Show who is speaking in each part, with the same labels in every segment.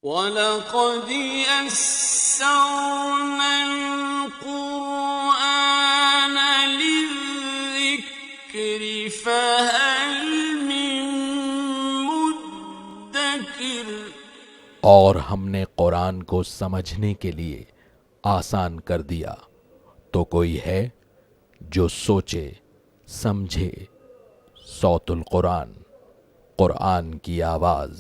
Speaker 1: وَلَقَدْ يَسَّرْنَا الْقُرْآنَ لِلذِّكْرِ فَهَلْ مِن مُّدَّكِرٍ۔
Speaker 2: اور ہم نے قرآن کو سمجھنے کے لیے آسان کر دیا، تو کوئی ہے جو سوچے سمجھے۔ صوت القرآن، قرآن کی آواز۔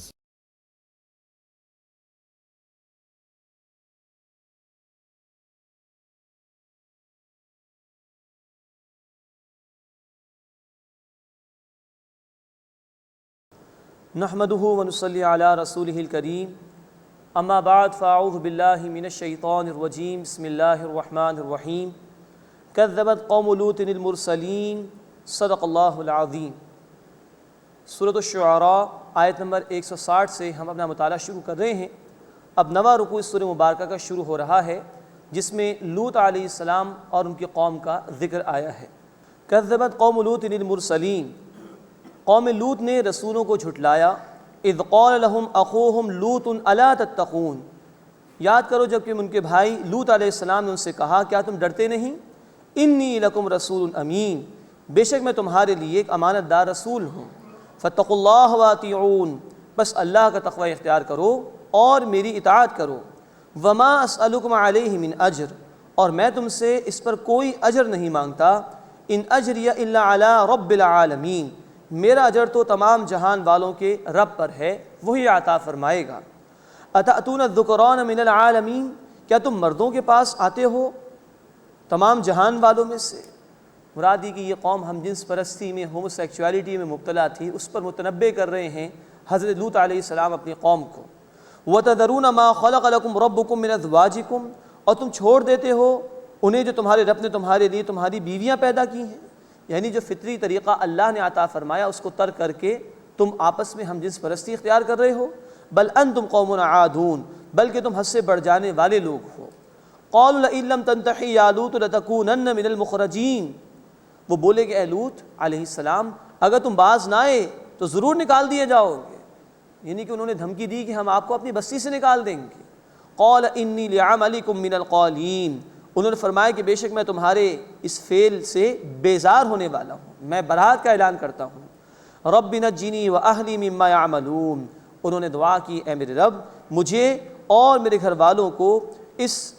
Speaker 3: نحمده ونصلي على رسوله الكريم اما بعد فاعوذ بالله من الشيطان الرجيم بسم الله الرحمن الرحيم كذبت قوم لوط المرسلين صدق اللہ العظیم۔ سورۃ الشعراء آیت نمبر 160 سے ہم اپنا مطالعہ شروع کر رہے ہیں۔ اب نواں رکوع اس سورہ مبارکہ کا شروع ہو رہا ہے، جس میں لوط علیہ السلام اور ان کی قوم کا ذکر آیا ہے۔ كذبت قوم لوط المرسلین، قوم لوط نے رسولوں کو جھٹلایا۔ اذ قال لهم اخوهم لوط الا تتقون، یاد کرو جب کہ ان کے بھائی لوط علیہ السلام نے ان سے کہا کیا تم ڈرتے نہیں؟ انی لکم رسول امین، بے شک میں تمہارے لیے ایک امانت دار رسول ہوں۔ فاتقوا اللہ واطیعون، بس اللہ کا تقوی اختیار کرو اور میری اطاعت کرو۔ وما اسألکم علیہ من اجر، اور میں تم سے اس پر کوئی اجر نہیں مانگتا۔ ان اجری الا علی رب العالمین، میرا اجر تو تمام جہان والوں کے رب پر ہے، وہی عطا فرمائے گا۔ اتأتون الذکران من العالمین، کیا تم مردوں کے پاس آتے ہو تمام جہان والوں میں سے؟ مراد یہ کہ یہ قوم ہم جنس پرستی میں، ہومو سیکچولیٹی میں مبتلا تھی، اس پر متنبع کر رہے ہیں حضرت لوط علیہ السلام اپنی قوم کو۔ وَتَذَرُونَ مَا خَلَقَ لَكُمْ رَبُّكُم مِّنْ أَزْوَاجِكُمْ، اور تم چھوڑ دیتے ہو انہیں جو تمہارے رب نے تمہارے لیے تمہاری بیویاں پیدا کی ہیں، یعنی جو فطری طریقہ اللہ نے عطا فرمایا اس کو ترک کر کے تم آپس میں ہم جنس پرستی اختیار کر رہے ہو۔ بل انتم قوم عادون، بلکہ تم حد سے بڑھ جانے والے لوگ ہو۔ قالوا لئن لم تنتہی یا لوط لتکونن من المخرجین، وہ بولے کہ اے لوط علیہ السلام اگر تم باز نہ آئے تو ضرور نکال دیے جاؤ گے، یعنی کہ انہوں نے دھمکی دی کہ ہم آپ کو اپنی بستی سے نکال دیں گے۔ قال انی لعملکم من القالین، انہوں نے فرمایا کہ بے شک میں تمہارے اس فعل سے بیزار ہونے والا ہوں، میں برات کا اعلان کرتا ہوں۔ رب نجنی واہلی مما یعملون، انہوں نے دعا کی اے میرے رب مجھے اور میرے گھر والوں کو اس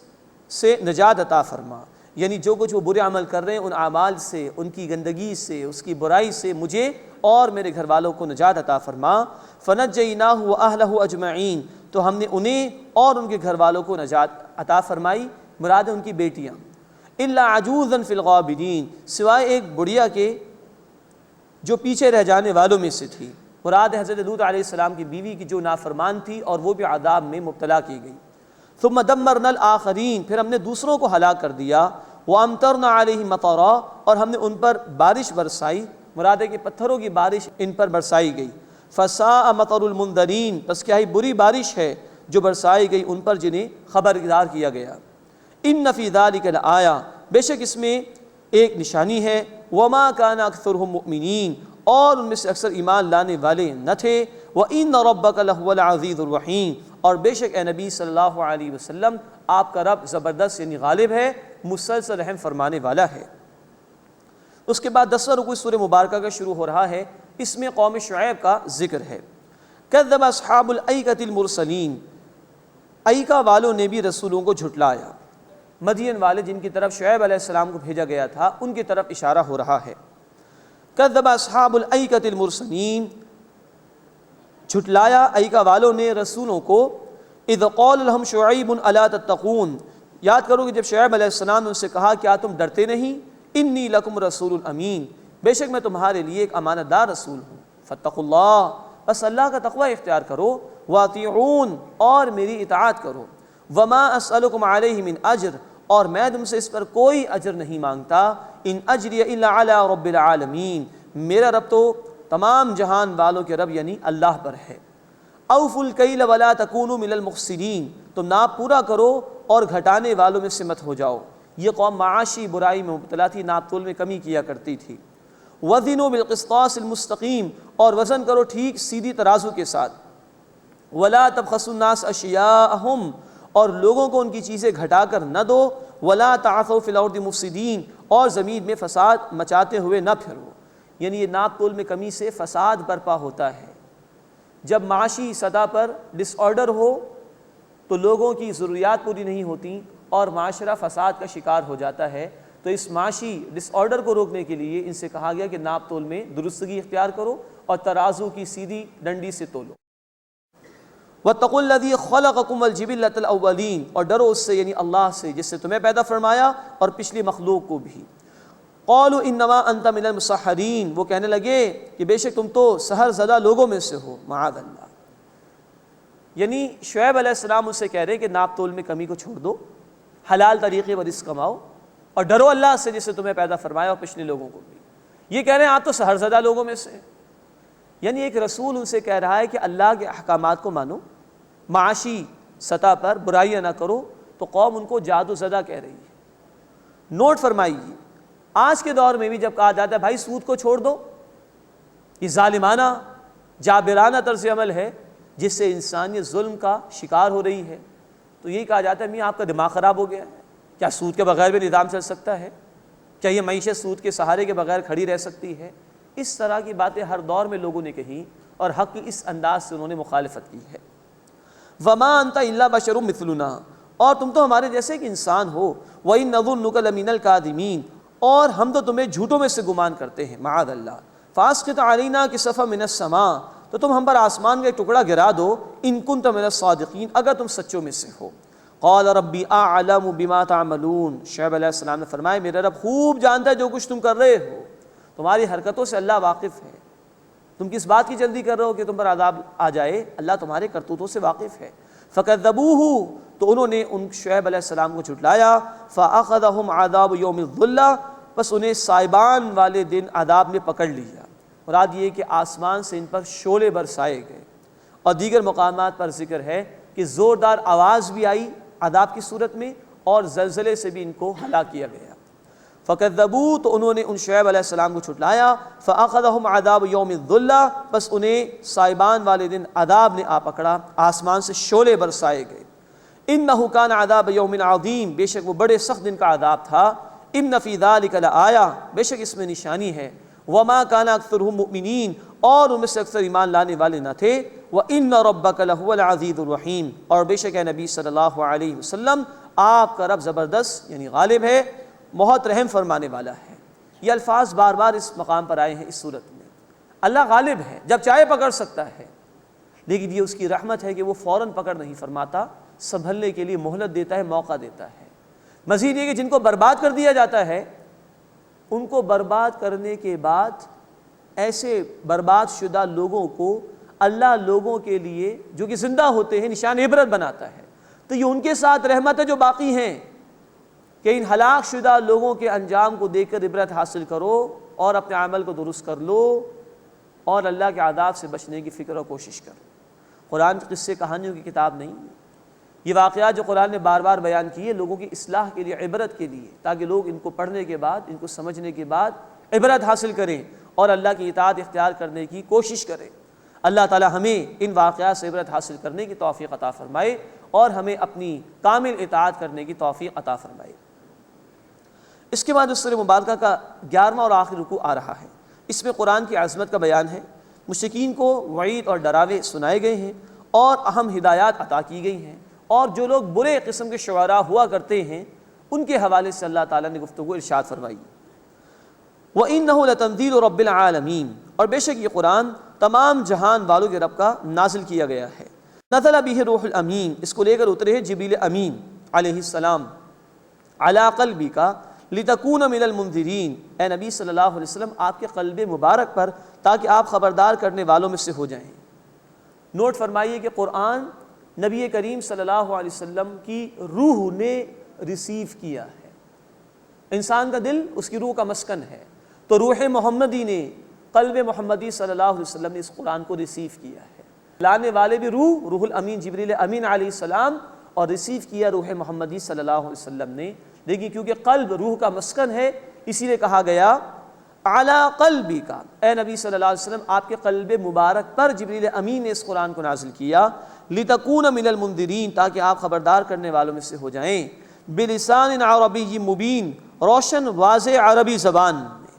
Speaker 3: سے نجات عطا فرما، یعنی جو کچھ وہ برے عمل کر رہے ہیں ان اعمال سے، ان کی گندگی سے، اس کی برائی سے مجھے اور میرے گھر والوں کو نجات عطا فرما۔ فنجیناہ واہلہ اجمعین، تو ہم نے انہیں اور ان کے گھر والوں کو نجات عطا فرمائی، مراد ہے ان کی بیٹیاں۔ الا عجوزا فی الغابرین، سوائے ایک بڑھیا کے جو پیچھے رہ جانے والوں میں سے تھی، مراد ہے حضرت لوط علیہ السلام کی بیوی کی جو نافرمان تھی اور وہ بھی عذاب میں مبتلا کی گئی۔ ثم دمرنا الآخرین، پھر ہم نے دوسروں کو ہلاک کر دیا۔ وامطرنا علیہم مطرا، اور ہم نے ان پر بارش برسائی، مراد ہے کہ پتھروں کی بارش ان پر برسائی گئی۔ فساء مطر المنذرین، پس کیا ہی بری بارش ہے جو برسائی گئی ان پر جنہیں خبردار کیا گیا۔ ان فی ذلک لآیہ، بے شک اس میں ایک نشانی ہے۔ وما کان اکثرهم مؤمنین، اور ان میں سے اکثر ایمان لانے والے نہ تھے۔ وان ربک لہو العزیز الرحیم، اور بے شک اے نبی صلی اللہ علیہ وسلم آپ کا رب زبردست یعنی غالب ہے، مسلسل رحم فرمانے والا ہے۔ اس کے بعد 10واں رکوع سورہ مبارکہ کا شروع ہو رہا ہے، اس میں قوم شعیب کا ذکر ہے۔ کذب اصحاب الایکۃ المرسلین، ایکا والوں نے بھی رسولوں کو جھٹلایا۔ مدین والے جن کی طرف شعیب علیہ السلام کو بھیجا گیا تھا ان کی طرف اشارہ ہو رہا ہے۔ کذب اصحاب الایکۃ المرسلین، جھٹلایا ایکا والوں نے رسولوں کو۔ اذ قال لهم شعیب الا تتقون، یاد کرو کہ جب شعیب علیہ السلام نے ان سے کہا کیا تم ڈرتے نہیں؟ انی لکم رسول امین، بے شک میں تمہارے لیے ایک امانت دار رسول ہوں۔ فاتقوا اللہ، بس اللہ کا تقوی اختیار کرو۔ واطیعون، اور میری اطاعت کرو۔ وما اسألکم علیہ من اجر، اور میں تم سے اس پر کوئی اجر نہیں مانگتا۔ ان اجری الا علی رب العالمین، میرا رب تو تمام جہان والوں کے رب یعنی اللہ پر ہے۔ اوفوا الکیل ولا تکونوا من المخسرین، تم ناپ پورا کرو اور گھٹانے والوں میں سے مت ہو جاؤ۔ یہ قوم معاشی برائی میں مبتلا تھی، ناپ تول میں کمی کیا کرتی تھی۔ وزنوا بالقسطاس المستقیم، اور وزن کرو ٹھیک سیدھی ترازو کے ساتھ۔ ولا تبخسوا الناس اشیاءہم، اور لوگوں کو ان کی چیزیں گھٹا کر نہ دو، ولا تعثوا فی الارض مفسدین، اور زمین میں فساد مچاتے ہوئے نہ پھرو۔ یعنی یہ ناپ تول میں کمی سے فساد برپا ہوتا ہے۔ جب معاشی سطح پر ڈس آرڈر ہو تو لوگوں کی ضروریات پوری نہیں ہوتی اور معاشرہ فساد کا شکار ہو جاتا ہے، تو اس معاشی ڈس آرڈر کو روکنے کے لیے ان سے کہا گیا کہ ناپ تول میں درستگی اختیار کرو اور ترازو کی سیدھی ڈنڈی سے تولو۔ وَاتَّقُوا الَّذِي خَلَقَكُمْ وَالْجِبِلَّةَ الْأَوَّلِينَ، اور ڈرو اس سے یعنی اللہ سے جس سے تمہیں پیدا فرمایا اور پچھلی مخلوق کو بھی۔ قَالُوا إِنَّمَا أَنْتَ مِنَ الْمُسَحَّرِينَ، وہ کہنے لگے کہ بے شک تم تو سحر زدہ لوگوں میں سے ہو، معاذ اللہ۔ یعنی شعیب علیہ السلام ان سے کہہ رہے ہیں کہ ناپ تول میں کمی کو چھوڑ دو، حلال طریقے پر رزق کماؤ اور ڈرو اللہ سے جس سے تمہیں پیدا فرمایا اور پچھلے لوگوں کو بھی۔ یہ کہہ رہے ہیں آپ تو سحر زدہ لوگوں میں سے ہیں۔ یعنی ایک رسول ان سے کہہ رہا ہے کہ اللہ کے احکامات کو مانو، معاشی سطح پر برائیاں نہ کرو، تو قوم ان کو جادو زدہ کہہ رہی ہے۔ نوٹ فرمائیے، آج کے دور میں بھی جب کہا جاتا ہے بھائی سود کو چھوڑ دو، یہ ظالمانہ جابرانہ طرز عمل ہے جس سے انسانیت ظلم کا شکار ہو رہی ہے، تو یہی کہا جاتا ہے میاں آپ کا دماغ خراب ہو گیا ہے، کیا سود کے بغیر بھی نظام چل سکتا ہے؟ کیا یہ معیشت سود کے سہارے کے بغیر کھڑی رہ سکتی ہے؟ اس طرح کی باتیں ہر دور میں لوگوں نے کہی اور حق کی اس انداز سے انہوں نے مخالفت کی ہے۔ وَمَا أَنْتَ إِلَّا بَشَرٌ مِثْلُنَا، اور تم تو ہمارے جیسے ایک انسان ہو۔ وَإِن نَظُنُّكَ لَمِنَ الْكَاذِبِينَ، اور ہم تو تمہیں جھوٹوں میں سے گمان کرتے ہیں، معاذ اللہ۔ فَأَسْقِطْ عَلَيْنَا كِسَفًا مِنَ السَّمَاءِ، تو تم ہم پر آسمان کا ایک ٹکڑا گرا دو، إِن كُنتَ مِنَ الصَّادِقِينَ، اگر تم سچوں میں سے ہو۔ قَالَ رَبِّي أَعْلَمُ بِمَا تَعْمَلُونَ، شعیب علیہ السلام نے فرمایا میرا رب خوب جانتا ہے جو کچھ تم کر رہے ہو، تمہاری حرکتوں سے اللہ واقف ہے۔ تم کس بات کی جلدی کر رہے ہو کہ تم پر عذاب آ جائے؟ اللہ تمہارے کرتوتوں سے واقف ہے۔ فَكَذَّبُوهُ، تو انہوں نے ان شعیب علیہ السلام کو جھٹلایا۔ فَأَخَذَهُمْ عَذَابُ يَوْمِ الظُّلَّةِ، بس انہیں سائبان والے دن عذاب نے پکڑ لیا۔ مراد یہ کہ آسمان سے ان پر شعلے برسائے گئے، اور دیگر مقامات پر ذکر ہے کہ زوردار آواز بھی آئی عذاب کی صورت میں اور زلزلے سے بھی ان کو ہلاک کیا گیا۔ فَكَذَّبُوا، تو انہوں نے ان شعیب علیہ السلام کو جھٹلایا۔ فَأَخَذَهُمْ عَذَابُ يَوْمِ الظُّلَّةِ، بس انہیں سائبان والے دن عذاب نے آ پکڑا، آسمان سے شعلے برسائے گئے۔ إِنَّهُ كَانَ عَذَابَ يَوْمٍ عَظِيمٍ، بے شک وہ بڑے سخت دن کا عذاب تھا۔ إِنَّ فِي ذَلِكَ لَآيَةً، بے شک اس میں نشانی ہے۔ وَمَا كَانَ أَكْثَرُهُم مُؤْمِنِينَ، اور ان میں سے اکثر ایمان لانے والے نہ تھے۔ وَإِنَّ رَبَّكَ لَهُوَ الْعَزِيزُ الرَّحِيمُ، اور بے شک اے نبی صلی اللہ علیہ وسلم آپ کا رب زبردست یعنی غالب ہے، بہت رحم فرمانے والا ہے۔ یہ الفاظ بار بار اس مقام پر آئے ہیں اس صورت میں۔ اللہ غالب ہے، جب چاہے پکڑ سکتا ہے، لیکن یہ اس کی رحمت ہے کہ وہ فوراً پکڑ نہیں فرماتا، سنبھلنے کے لیے مہلت دیتا ہے، موقع دیتا ہے۔ مزید یہ کہ جن کو برباد کر دیا جاتا ہے، ان کو برباد کرنے کے بعد ایسے برباد شدہ لوگوں کو اللہ لوگوں کے لیے جو کہ زندہ ہوتے ہیں نشان عبرت بناتا ہے۔ تو یہ ان کے ساتھ رحمت ہے جو باقی ہیں، کہ ان ہلاک شدہ لوگوں کے انجام کو دیکھ کر عبرت حاصل کرو اور اپنے عمل کو درست کر لو اور اللہ کے عذاب سے بچنے کی فکر اور کوشش کرو۔ قرآن قصے کہانیوں کی کتاب نہیں، یہ واقعات جو قرآن نے بار بار بیان کیے لوگوں کی اصلاح کے لیے، عبرت کے لیے، تاکہ لوگ ان کو پڑھنے کے بعد، ان کو سمجھنے کے بعد عبرت حاصل کریں اور اللہ کی اطاعت اختیار کرنے کی کوشش کریں۔ اللہ تعالی ہمیں ان واقعات سے عبرت حاصل کرنے کی توفیق عطا فرمائے اور ہمیں اپنی کامل اطاعت کرنے کی توفیق عطا فرمائے۔ اس کے بعد اس سورہ مبارکہ کا 11واں اور آخری رکوع آ رہا ہے۔ اس میں قرآن کی عظمت کا بیان ہے، مشرکین کو وعید اور ڈراوے سنائے گئے ہیں اور اہم ہدایات عطا کی گئی ہیں، اور جو لوگ برے قسم کے شعراء ہوا کرتے ہیں ان کے حوالے سے اللہ تعالیٰ نے گفتگو ارشاد فرمائی۔ وَإِنَّهُ لَتَنزِيلُ رَبِّ الْعَالَمِينَ، اور بے شک یہ قرآن تمام جہان والوں کے رب کا نازل کیا گیا ہے۔ نزل بہ روح الامین، اس کو لے کر اترے ہیں جبریل امین علیہ السلام، علی قلبک لتکون من المنذرین، اے نبی صلی اللہ علیہ وسلم آپ کے قلب مبارک پر، تاکہ آپ خبردار کرنے والوں میں سے ہو جائیں۔ نوٹ فرمائیے کہ قرآن نبی کریم صلی اللہ علیہ وسلم کی روح نے ریسیو کیا ہے۔ انسان کا دل اس کی روح کا مسکن ہے، تو روح محمدی نے، قلب محمدی صلی اللہ علیہ وسلم نے اس قرآن کو ریسیو کیا ہے۔ لانے والے بھی روح الامین جبریل امین علیہ السلام، اور ریسیو کیا روح محمدی صلی اللہ علیہ وسلم نے، لیکن کیونکہ قلب روح کا مسکن ہے اسی لیے کہا گیا اعلیٰ قلبی کا، اے نبی صلی اللہ علیہ وسلم آپ کے قلب مبارک پر جبریل امین نے اس قرآن کو نازل کیا۔ لِتَكُونَ مِنَ الْمُنذِرِينَ، تاکہ آپ خبردار کرنے والوں میں سے ہو جائیں، بِلِسَانٍ عَرَبِيٍّ مُبِينٍ، روشن واضح عربی زبان میں۔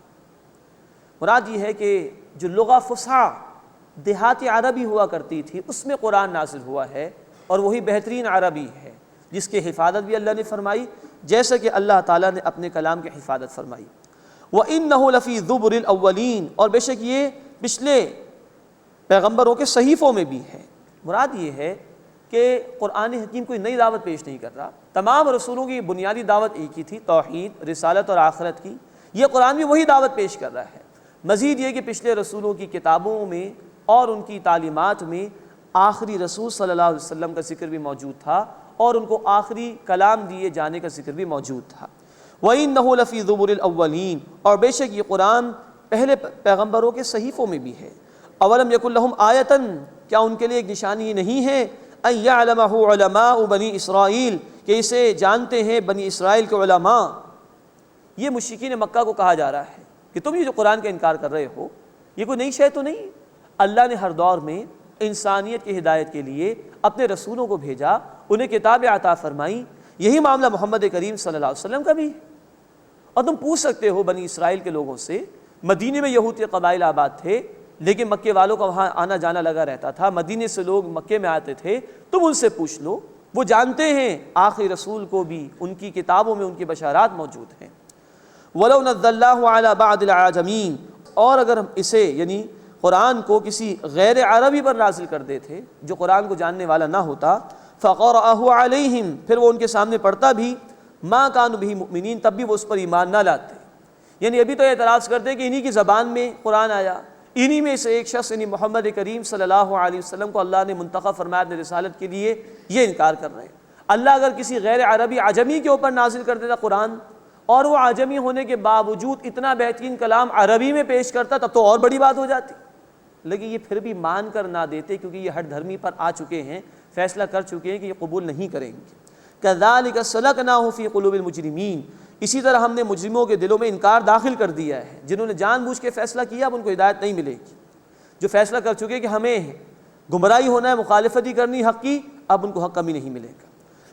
Speaker 3: مراد یہ ہے کہ جو لغہ فصحیٰ دیہاتی عربی ہوا کرتی تھی اس میں قرآن نازل ہوا ہے، اور وہی بہترین عربی ہے جس کی حفاظت بھی اللہ نے فرمائی، جیسا کہ اللہ تعالیٰ نے اپنے کلام کی حفاظت فرمائی۔ وَإِنَّهُ لَفِي ذُبُرِ الْأَوَّلِينَ، اور بے شک یہ پچھلے پیغمبروں کے صحیفوں میں بھی ہے۔ مراد یہ ہے کہ قرآن حکیم کوئی نئی دعوت پیش نہیں کر رہا، تمام رسولوں کی بنیادی دعوت ایک ہی تھی، توحید، رسالت اور آخرت کی۔ یہ قرآن بھی وہی دعوت پیش کر رہا ہے۔ مزید یہ کہ پچھلے رسولوں کی کتابوں میں اور ان کی تعلیمات میں آخری رسول صلی اللہ علیہ وسلم کا ذکر بھی موجود تھا، اور ان کو آخری کلام دیے جانے کا ذکر بھی موجود تھا۔ وَإِنَّهُ لَفِي ذُبُرِ الْأَوَّلِينَ، اور بے شک یہ قرآن پہلے پیغمبروں کے صحیفوں میں بھی ہے۔ اولم یکن لہم آیتن، کیا ان کے لیے ایک نشانی نہیں ہے، ان یعلمہ علماء بنی اسرائیل، کہ اسے جانتے ہیں بنی اسرائیل کے علماء۔ یہ مشرکین مکہ کو کہا جا رہا ہے کہ تم یہ جو قرآن کا انکار کر رہے ہو یہ کوئی نئی شے تو نہیں۔ اللہ نے ہر دور میں انسانیت کی ہدایت کے لیے اپنے رسولوں کو بھیجا، انہیں کتابیں عطا فرمائی۔ یہی معاملہ محمد کریم صلی اللہ علیہ وسلم کا بھی ہے۔ اور تم پوچھ سکتے ہو بنی اسرائیل کے لوگوں سے، مدینے میں یہود کے قبائل آباد تھے لیکن مکے والوں کا وہاں آنا جانا لگا رہتا تھا، مدینے سے لوگ مکے میں آتے تھے، تم ان سے پوچھ لو، وہ جانتے ہیں آخری رسول کو بھی ان کی کتابوں میں ان کی بشارات موجود ہیں۔ وَلَوْ نَزَّلْنَاهُ عَلَى بَعْضِ الْأَعْجَمِينَ، اور اگر ہم اسے یعنی قرآن کو کسی غیر عربی پر نازل کر دیتے جو قرآن کو جاننے والا نہ ہوتا، فَقَرَأَهُ عَلَيْهِمْ، پھر وہ ان کے سامنے پڑھتا بھی، مَا كَانُوا بِهِ مُؤْمِنِينَ، تب بھی وہ اس پر ایمان نہ لاتے۔ یعنی ابھی تو اعتراض کرتے کہ انہی کی زبان میں قرآن آیا، انہی میں سے ایک شخص یعنی محمد کریم صلی اللہ علیہ وسلم کو اللہ نے منتخب فرمایا اپنے رسالت کے لیے، یہ انکار کر رہے ہیں۔ اللہ اگر کسی غیر عربی عجمی کے اوپر نازل کر دیتا قرآن، اور وہ عجمی ہونے کے باوجود اتنا بہترین کلام عربی میں پیش کرتا، تب تو اور بڑی بات ہو جاتی، لیکن یہ پھر بھی مان کر نہ دیتے کیونکہ یہ ہر دھرمی پر آ چکے ہیں، فیصلہ کر چکے ہیں کہ یہ قبول نہیں کریں گے۔ كَذَلِكَ سَلَكْنَاهُ فِي قُلُوبِ الْمُجْرِمِينَ، اسی طرح ہم نے مجرموں کے دلوں میں انکار داخل کر دیا ہے۔ جنہوں نے جان بوجھ کے فیصلہ کیا اب ان کو ہدایت نہیں ملے گی، جو فیصلہ کر چکے کہ ہمیں گمراہی ہونا ہے، مخالفت ہی کرنی حق کی، اب ان کو حق کمی نہیں ملے گا۔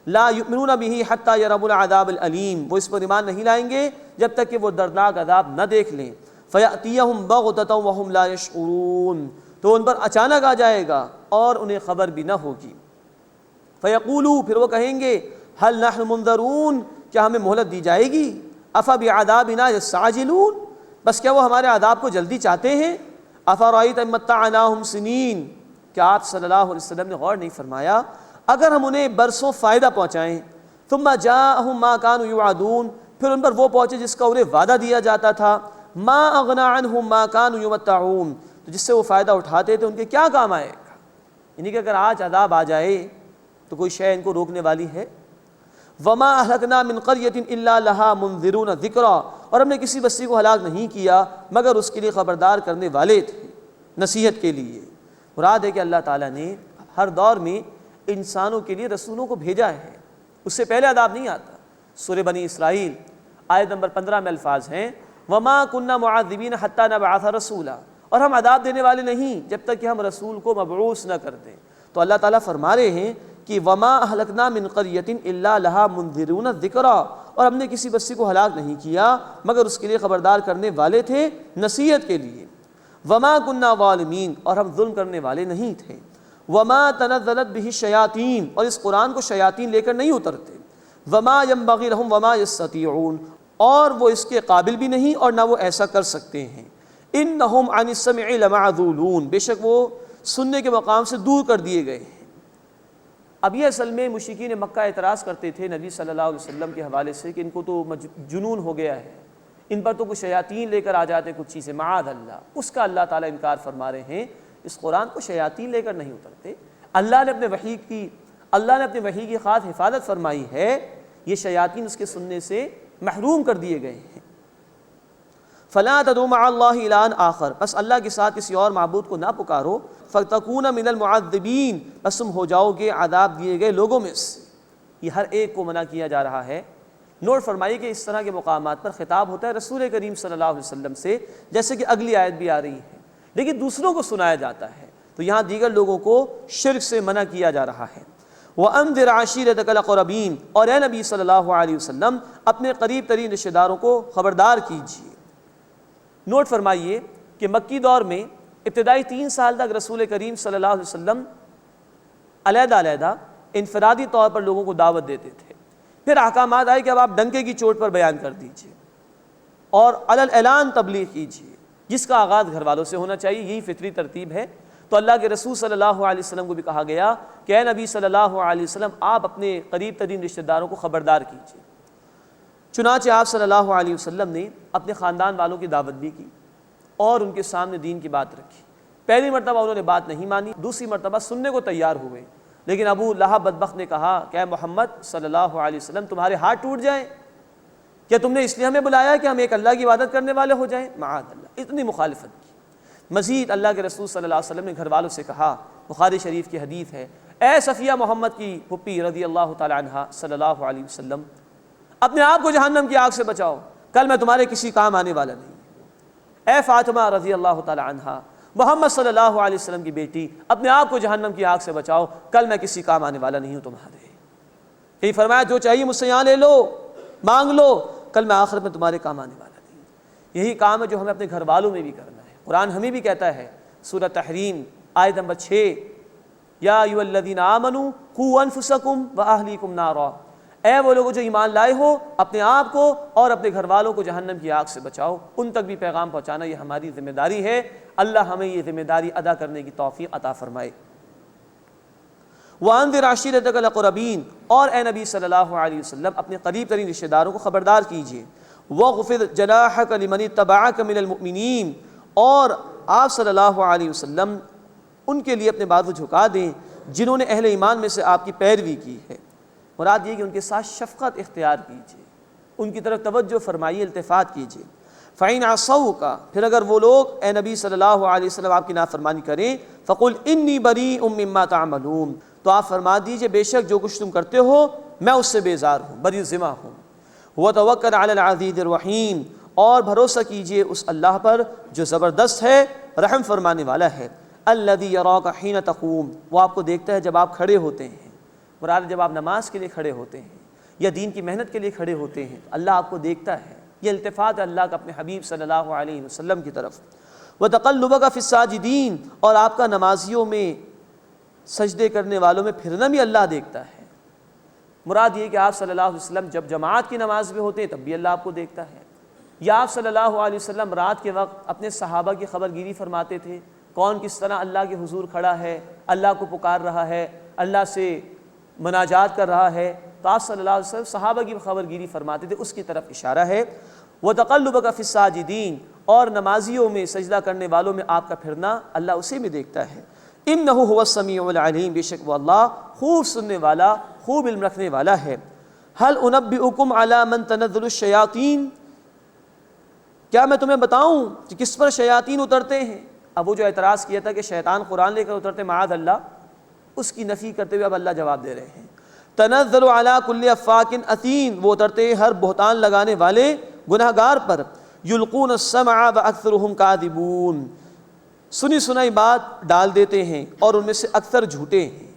Speaker 3: لا یؤمنون به حتی یروا العذاب العلیم، وہ اس پر ایمان نہیں لائیں گے جب تک کہ وہ دردناک عذاب نہ دیکھ لیں۔ فیأتیہم بغتۃ وہم لا یشعرون، تو ان پر اچانک آ جائے گا اور انہیں خبر بھی نہ ہوگی۔ فیقولوا، پھر وہ کہیں گے، هل نحن منذرون، کیا ہمیں مہلت دی جائے گی؟ افبعذابنا یستعجلون، بس کیا وہ ہمارے عذاب کو جلدی چاہتے ہیں؟ افرأیت ان متعناہم سنین، کیا آپ صلی اللہ علیہ وسلم نے غور نہیں فرمایا اگر ہم انہیں برسوں فائدہ پہنچائیں، ثم جاءہم ما كانوا یوعدون، پھر ان پر وہ پہنچے جس کا انہیں وعدہ دیا جاتا تھا، ما اغنی عنہم ما كانوا یمتعون، تو جس سے وہ فائدہ اٹھاتے تھے ان کے کیا کام آئے گا؟ یعنی کہ اگر آج عذاب آ جائے تو کوئی شے ان کو روکنے والی ہے؟ وما اہلکنا من قریۃ الا لہا منذرون ذکرا، اور ہم نے کسی بستی کو ہلاک نہیں کیا مگر اس کے لیے خبردار کرنے والے تھے، نصیحت کے لیے۔ مراد ہے کہ اللہ تعالیٰ نے ہر دور میں انسانوں کے لیے رسولوں کو بھیجا ہے، اس سے پہلے عذاب نہیں آتا۔ سورہ بنی اسرائیل آیت نمبر 15 میں الفاظ ہیں، وما كنا معذبین حتی نبعث رسولا، اور ہم عذاب دینے والے نہیں جب تک کہ ہم رسول کو مبعوث نہ کر دیں۔ تو اللہ تعالیٰ فرما رہے ہیں کہ وما اہلکنا من قریۃ الا لہا منذرون ذکرا، اور ہم نے کسی بستی کو ہلاک نہیں کیا مگر اس کے لیے خبردار کرنے والے تھے، نصیحت کے لیے۔ وما كنا ظالمین، اور ہم ظلم کرنے والے نہیں تھے۔ وما تنزلت به الشیاطین، اور اس قرآن کو شیاطین لے کر نہیں اترتے۔ وما ينبغي لهم وما يستطيعون، اور وہ اس کے قابل بھی نہیں اور نہ وہ ایسا کر سکتے ہیں۔ انہم عن السمع لمعذولون، بے شک وہ سننے کے مقام سے دور کر دیے گئے ہیں۔ اب یہ اصل میں مشرکین مکہ اعتراض کرتے تھے نبی صلی اللہ علیہ وسلم کے حوالے سے کہ ان کو تو جنون ہو گیا ہے، ان پر تو کچھ شیاطین لے کر آ جاتے کچھ چیزیں، معاذ اللہ۔ اس کا اللہ تعالیٰ انکار فرما رہے ہیں، اس قرآن کو شیاطین لے کر نہیں اترتے، اللہ نے اپنے وحی کی خاص حفاظت فرمائی ہے، یہ شیاطین اس کے سننے سے محروم کر دیے گئے ہیں۔ فلا تدعوا مع اللہ الہا آخر، بس اللہ کے ساتھ کسی اور معبود کو نہ پکارو، فتکون من المعذبین، بس تم ہو جاؤ گے عذاب دیے گئے لوگوں میں سے۔ یہ ہر ایک کو منع کیا جا رہا ہے۔ نوٹ فرمائیے کہ اس طرح کے مقامات پر خطاب ہوتا ہے رسول کریم صلی اللہ علیہ وسلم سے، جیسے کہ اگلی آیت بھی آ رہی ہے، لیکن دوسروں کو سنایا جاتا ہے تو یہاں دیگر لوگوں کو شرک سے منع کیا جا رہا ہے۔ وَأَنذِرْ عَشِيرَتَكَ الْأَقْرَبِينَ، اور اے نبی صلی اللہ علیہ وسلم اپنے قریب ترین رشتہ داروں کو خبردار کیجیے۔ نوٹ فرمائیے کہ مکی دور میں ابتدائی 3 سال تک رسول کریم صلی اللہ علیہ وسلم علیحدہ علیحدہ انفرادی طور پر لوگوں کو دعوت دیتے تھے۔ پھر احکامات آئے کہ اب آپ ڈنکے کی چوٹ پر بیان کر دیجیے اور علی الاعلان تبلیغ کیجیے، جس کا آغاز گھر والوں سے ہونا چاہیے، یہی فطری ترتیب ہے۔ تو اللہ کے رسول صلی اللہ علیہ وسلم کو بھی کہا گیا کہ اے نبی صلی اللہ علیہ وسلم آپ اپنے قریب ترین رشتہ داروں کو خبردار کیجیے۔ چنانچہ آپ صلی اللہ علیہ وسلم نے اپنے خاندان والوں کی دعوت بھی کی اور ان کے سامنے دین کی بات رکھی۔ پہلی مرتبہ انہوں نے بات نہیں مانی، دوسری مرتبہ سننے کو تیار ہوئے، لیکن ابو لہب بدبخت نے کہا کہ اے محمد صلی اللہ علیہ وسلم تمہارے ہاتھ ٹوٹ جائیں، کیا تم نے اس لیے ہمیں بلایا کہ ہم ایک اللہ کی عبادت کرنے والے ہو جائیں؟ معاذ اللہ، اتنی مخالفت کی۔ مزید اللہ کے رسول صلی اللہ علیہ وسلم نے گھر والوں سے کہا، بخاری شریف کی حدیث ہے، اے صفیہ محمد کی پھپھی رضی اللہ تعالی عنہا صلی اللہ علیہ وسلم، اپنے آپ کو جہنم کی آگ سے بچاؤ، کل میں تمہارے کسی کام آنے والا نہیں۔ اے فاطمہ رضی اللہ تعالی عنہا، محمد صلی اللہ علیہ وسلم کی بیٹی، اپنے آپ کو جہنم کی آگ سے بچاؤ، کل میں کسی کام آنے والا نہیں ہوں تمہارے۔ کہیں فرمایا جو چاہیے مجھ سے یہاں لے لو، مانگ لو، کل میں آخرت میں تمہارے کام آنے والا نہیں۔ یہی کام ہے جو ہمیں اپنے گھر والوں میں بھی کرنا ہے۔ قرآن ہمیں بھی کہتا ہے، سورہ تحریم آیت نمبر 6، یا ایھا الذین آمنوا قوا انفسکم واہلیکم نارا، اے وہ لوگ جو ایمان لائے ہو، اپنے آپ کو اور اپنے گھر والوں کو جہنم کی آگ سے بچاؤ۔ ان تک بھی پیغام پہنچانا یہ ہماری ذمہ داری ہے۔ اللہ ہمیں یہ ذمہ داری ادا کرنے کی توفیق عطا فرمائے۔ وَأَنذِرْ عَشِيرَتَكَ الْأَقْرَبِينَ، اور اے نبی صلی اللہ علیہ وسلم اپنے قریب ترین رشتہ داروں کو خبردار کیجیے۔ وَاخْفِضْ جَنَاحَكَ لِمَنِ اتَّبَعَكَ مِنَ الْمُؤْمِنِينَ، اور آپ صلی اللہ علیہ وسلم ان کے لیے اپنے بازو جھکا دیں جنہوں نے اہل ایمان میں سے آپ کی پیروی کی ہے۔ مراد یہ کہ ان کے ساتھ شفقت اختیار کیجیے، ان کی طرف توجہ فرمائیے، التفات کیجیے۔ فَإِنْ عَصَوْكَ، پھر اگر وہ لوگ اے نبی صلی اللہ علیہ وسلم آپ کی نافرمانی کریں، فَقُلْ إِنِّي بَرِيءٌ مِّمَّا تَعْمَلُونَ، تو آپ فرما دیجئے بے شک جو کچھ تم کرتے ہو میں اس سے بیزار ہوں، بری ذمہ ہوں۔ وَتَوَكَّلْ عَلَى الْعَزِيزِ الرَّحِيمِ، اور بھروسہ کیجئے اس اللہ پر جو زبردست ہے، رحم فرمانے والا ہے۔ الَّذِي يَرَاكَ حِينَ تَقُومُ، وہ آپ کو دیکھتا ہے جب آپ کھڑے ہوتے ہیں۔ مراد جب آپ نماز کے لیے کھڑے ہوتے ہیں یا دین کی محنت کے لیے کھڑے ہوتے ہیں، اللہ آپ کو دیکھتا ہے۔ یہ التفات ہے اللہ کا اپنے حبیب صلی اللہ علیہ وسلم کی طرف۔ وَتَقَلُّبَكَ فِي السَّاجِدِينَ، اور آپ کا نمازیوں میں سجدے کرنے والوں میں پھرنا بھی اللہ دیکھتا ہے۔ مراد یہ کہ آپ صلی اللہ علیہ وسلم جب جماعت کی نماز میں ہوتے ہیں تب بھی اللہ آپ کو دیکھتا ہے، یا آپ صلی اللہ علیہ وسلم رات کے وقت اپنے صحابہ کی خبر گیری فرماتے تھے، کون کس طرح اللہ کے حضور کھڑا ہے، اللہ کو پکار رہا ہے، اللہ سے مناجات کر رہا ہے، تو آپ صلی اللہ علیہ وسلم صحابہ کی خبر گیری فرماتے تھے، اس کی طرف اشارہ ہے۔ وَتَقَلُّبَكَ فِي السَّاجِدِينَ، اور نمازیوں میں سجدہ کرنے والوں میں آپ کا پھرنا اللہ اسے بھی دیکھتا ہے۔ إِنَّهُ هُوَ السَّمِيعُ الْعَلِيمُ، بے شک وہ اللہ خوب سننے والا، خوب علم رکھنے والا ہے۔ هَلْ أُنَبِّئُكُمْ عَلَى مَنْ تَنَزَّلُ الشَّيَاطِينُ، کیا میں تمہیں بتاؤں کہ کس پر شیاطین اترتے ہیں؟ اب وہ جو اعتراض کیا تھا کہ شیطان قرآن لے کر اترتے معاذ اللہ، اس کی نفی کرتے ہوئے اب اللہ جواب دے رہے ہیں۔ تنزل علی کل افاک اثیم، وہ اترتے ہیں ہر بہتان لگانے والے گناہ گار پر۔ یلقون السمع واکثرهم کاذبون، سنی سنائی بات ڈال دیتے ہیں اور ان میں سے اکثر جھوٹے ہیں۔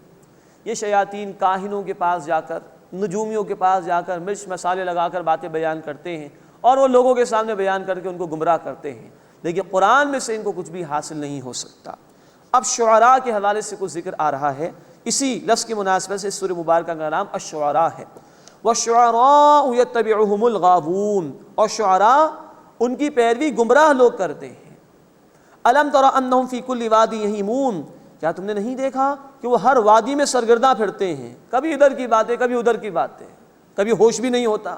Speaker 3: یہ شیاطین کاہنوں کے پاس جا کر، نجومیوں کے پاس جا کر مرچ مسالے لگا کر باتیں بیان کرتے ہیں اور وہ لوگوں کے سامنے بیان کر کے ان کو گمراہ کرتے ہیں، لیکن قرآن میں سے ان کو کچھ بھی حاصل نہیں ہو سکتا۔ اب شعراء کے حوالے سے کچھ ذکر آ رہا ہے، اسی لفظ کی مناسبت سے سورہ مبارکہ کا نام الشعراء ہے۔ وَالشُّعَرَاءُ يَتَّبِعُهُمُ الْغَاوُونَ، اور شعراء ان کی پیروی گمراہ لوگ کرتے ہیں۔ أَلَمْ تَرَ أَنَّهُمْ فِي كُلِّ وَادٍ يَهِيمُونَ، کیا تم نے نہیں دیکھا کہ وہ ہر وادی میں سرگرداں پھرتے ہیں، کبھی ادھر کی باتیں کبھی ادھر کی باتیں، کبھی ہوش بھی نہیں ہوتا۔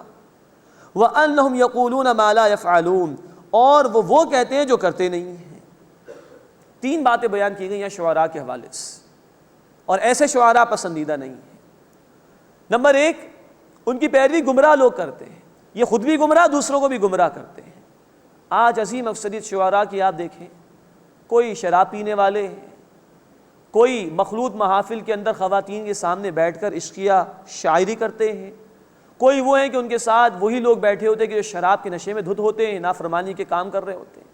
Speaker 3: وَأَنَّهُمْ يَقُولُونَ مَا لَا يَفْعَلُونَ، اور وہ کہتے ہیں جو کرتے نہیں ہیں۔ تین باتیں بیان کی گئی ہیں شعراء کے حوالے سے، اور ایسے شعراء پسندیدہ نہیں ہیں۔ نمبر ایک، ان کی پیروی گمراہ لوگ کرتے ہیں، یہ خود بھی گمراہ دوسروں کو بھی گمراہ کرتے ہیں۔ آج عظیم اکثریت شعراء کی آپ دیکھیں، کوئی شراب پینے والے ہیں، کوئی مخلوط محافل کے اندر خواتین کے سامنے بیٹھ کر عشقیہ شاعری کرتے ہیں، کوئی وہ ہیں کہ ان کے ساتھ وہی لوگ بیٹھے ہوتے ہیں کہ جو شراب کے نشے میں دھت ہوتے ہیں، نافرمانی کے کام کر رہے ہوتے ہیں۔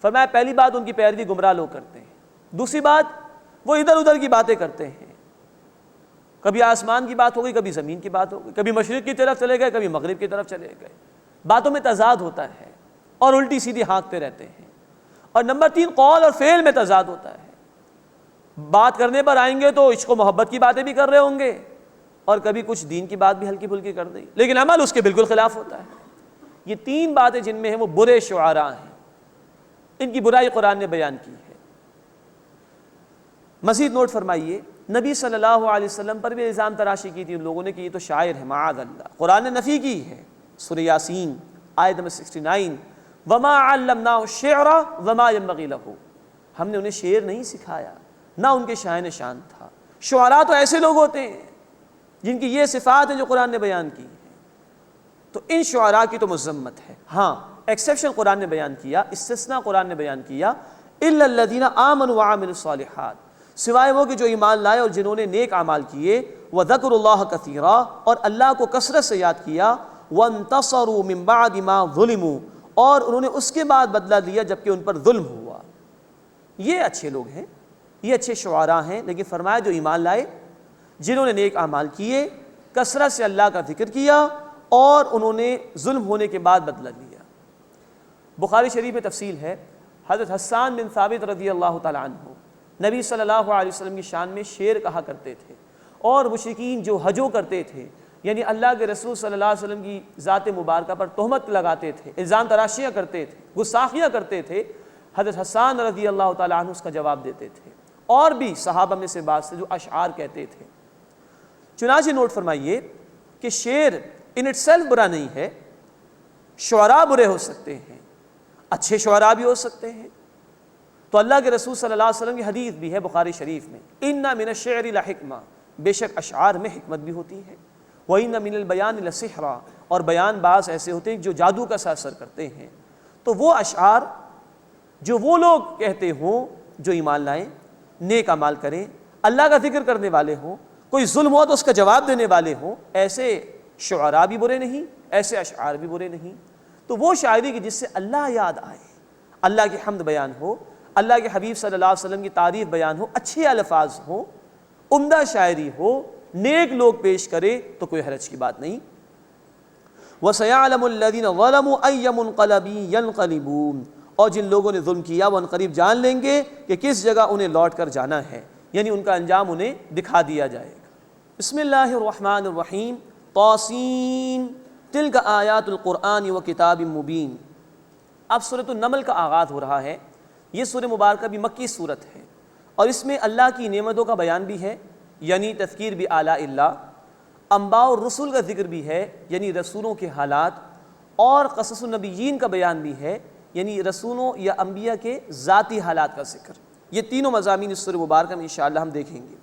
Speaker 3: فرمایا پہلی بات ان کی پیروی گمراہ لوگ کرتے ہیں۔ دوسری بات وہ ادھر ادھر کی باتیں کرتے ہیں، کبھی آسمان کی بات ہو گئی، کبھی زمین کی بات ہو گئی، کبھی مشرق کی طرف چلے گئے، کبھی مغرب کی طرف چلے گئے، باتوں میں تضاد ہوتا ہے اور الٹی سیدھی ہانکتے رہتے ہیں۔ اور نمبر 3، قول اور فعل میں تضاد ہوتا ہے، بات کرنے پر آئیں گے تو عشق و محبت کی باتیں بھی کر رہے ہوں گے اور کبھی کچھ دین کی بات بھی ہلکی پھلکی کر دی، لیکن عمل اس کے بالکل خلاف ہوتا ہے۔ یہ 3 باتیں جن میں ہیں وہ برے شعراء ہیں، ان کی برائی قرآن نے بیان کی ہے۔ مزید نوٹ فرمائیے، نبی صلی اللہ علیہ وسلم پر بھی الزام تراشی کی تھی ان لوگوں نے کہ یہ تو شاعر ہے، معاذ اللہ۔ قرآن نے نفی کی ہے، سورہ یاسین آیت نمبر 69، وما علمناہ الشعر وما ينبغی لہ، ہم نے انہیں شعر نہیں سکھایا، نہ ان کے شاعن شان تھا۔ شعراء تو ایسے لوگ ہوتے ہیں جن کی یہ صفات ہیں جو قرآن نے بیان کی ہیں، تو ان شعراء کی تو مذمت ہے۔ ہاں ایکسیپشن قرآن نے بیان کیا، استثناء قرآن نے بیان کیا، الا الذین آمنوا وعملوا الصالحات، سوائے وہ کہ جو ایمان لائے اور جنہوں نے نیک اعمال کیے، وذکروا اللہ کثیرا، اور اللہ کو کثرت سے یاد کیا، وانتصروا من بعد ما ظلموا، اور انہوں نے اس کے بعد بدلہ لیا جبکہ ان پر ظلم ہوا۔ یہ اچھے لوگ ہیں، یہ اچھے شعراء ہیں، لیکن فرمایا جو ایمان لائے، جنہوں نے نیک اعمال کیے، کثرت سے اللہ کا ذکر کیا اور انہوں نے ظلم ہونے کے بعد بدلہ لیا۔ بخاری شریف میں تفصیل ہے، حضرت حسان بن ثابت رضی اللہ تعالیٰ عنہ نبی صلی اللہ علیہ وسلم کی شان میں شعر کہا کرتے تھے، اور مشرکین جو حجو کرتے تھے، یعنی اللہ کے رسول صلی اللہ علیہ وسلم کی ذات مبارکہ پر تہمت لگاتے تھے، الزام تراشیاں کرتے تھے، گستاخیاں کرتے تھے، حضرت حسان رضی اللہ تعالیٰ عنہ اس کا جواب دیتے تھے۔ اور بھی صحابہ میں سے بعض سے جو اشعار کہتے تھے۔ چنانچہ نوٹ فرمائیے کہ شعر ان اٹ سیلف برا نہیں ہے، شعراء برے ہو سکتے ہیں، اچھے شعراء بھی ہو سکتے ہیں۔ تو اللہ کے رسول صلی اللہ علیہ وسلم کی حدیث بھی ہے بخاری شریف میں، ان من الشعر لحکمہ، بے شک اشعار میں حکمت بھی ہوتی ہے، وَإِنَّ مِنَ الْبَيَانِ لَسِحْرًا، اور بیان بعض ایسے ہوتے ہیں جو جادو کا سا اثر کرتے ہیں۔ تو وہ اشعار جو وہ لوگ کہتے ہوں جو ایمان لائیں، نیک اعمال کریں، اللہ کا ذکر کرنے والے ہوں، کوئی ظلم ہوا تو اس کا جواب دینے والے ہوں، ایسے شعراء بھی برے نہیں، ایسے اشعار بھی برے نہیں۔ تو وہ شاعری کی جس سے اللہ یاد آئے، اللہ کی حمد بیان ہو، اللہ کے حبیب صلی اللہ علیہ وسلم کی تعریف بیان ہو، اچھے الفاظ ہوں، عمدہ شاعری ہو، نیک لوگ پیش کرے تو کوئی حرج کی بات نہیں۔ وَسَيَعْلَمُ الَّذِينَ ظَلَمُوا أَيَّ مُنْقَلَبٍ يَنْقَلِبُونَ، اور جن لوگوں نے ظلم کیا وہ عنقریب جان لیں گے کہ کس جگہ انہیں لوٹ کر جانا ہے، یعنی ان کا انجام انہیں دکھا دیا جائے گا۔ بسم اللہ الرحمن الرحیم، طاسین، تلک آیات القرآن و کتاب مبین۔ اب سورۃ النمل کا آغاز ہو رہا ہے۔ یہ سورہ مبارکہ بھی مکی صورت ہے، اور اس میں اللہ کی نعمتوں کا بیان بھی ہے، یعنی تذکیر بھی آلاء اللہ، انباء الرسل کا ذکر بھی ہے، یعنی رسولوں کے حالات، اور قصص النبیین کا بیان بھی ہے، یعنی رسولوں یا انبیاء کے ذاتی حالات کا ذکر۔ یہ تینوں مضامین اس سورہ مبارکہ میں انشاءاللہ ہم دیکھیں گے۔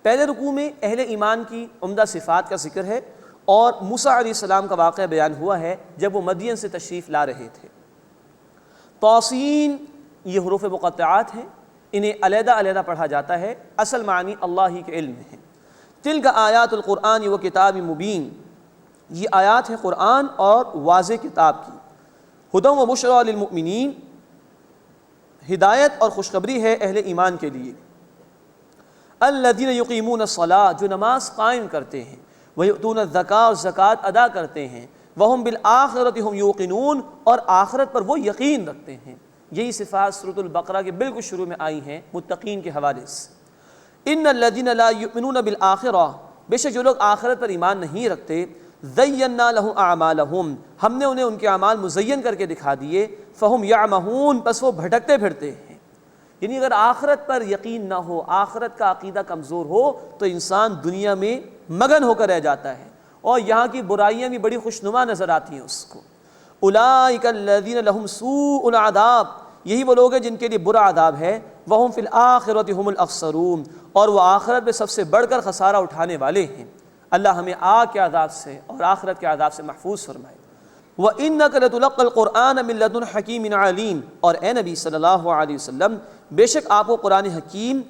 Speaker 3: پہلے رکوع میں اہل ایمان کی عمدہ صفات کا ذکر ہے، اور موسیٰ علیہ السلام کا واقعہ بیان ہوا ہے جب وہ مدین سے تشریف لا رہے تھے۔ طاسین، یہ حروف مقطعات ہیں، انہیں علیحدہ علیحدہ پڑھا جاتا ہے، اصل معنی اللہ ہی کے علم میں ہے۔ تلک آیات القرآن و کتاب مبین، یہ آیات ہے قرآن اور واضح کتاب کی۔ ہدی و بشریٰ للمؤمنین، ہدایت اور خوشخبری ہے اہل ایمان کے لیے۔ الذین یقیمون الصلاۃ، جو نماز قائم کرتے ہیں، ویؤتون الزکاۃ، اور زکوٰۃ ادا کرتے ہیں، وہم بالآخرۃ ہم یوقنون، اور آخرت پر وہ یقین رکھتے ہیں۔ یہی صفات سورۃ البقرہ کے بالکل شروع میں آئی ہیں متقین کے حوالے سے۔ ان الذین لا یؤمنون بالآخرہ، بے شک جو لوگ آخرت پر ایمان نہیں رکھتے، زینا لہم اعمالہم، ہم نے انہیں ان کے اعمال مزین کر کے دکھا دیے، فہم یعمہون، بس وہ بھٹکتے پھرتے ہیں۔ یعنی اگر آخرت پر یقین نہ ہو، آخرت کا عقیدہ کمزور ہو، تو انسان دنیا میں مگن ہو کر رہ جاتا ہے، اور یہاں کی برائیاں بھی بڑی خوشنما نظر آتی ہیں اس کو۔ اولئک الذین لہم سوء العذاب، یہی وہ لوگ ہیں جن کے لیے برا عذاب ہے، وہم فی الآخرۃ ہم الاخسرون، اور وہ آخرت میں سب سے بڑھ کر خسارہ اٹھانے والے ہیں۔ اللہ ہمیں آگ کے عذاب سے اور آخرت کے عذاب سے محفوظ فرمائے۔ وَإِنَّكَ لَتُلَقَّى الْقُرْآنَ مِن لَّدُنْ حَكِيمٍ عَلِيمٍ، اور اے نبی صلی اللہ علیہ وسلم، بے شک آپ کو قرآن حکیم،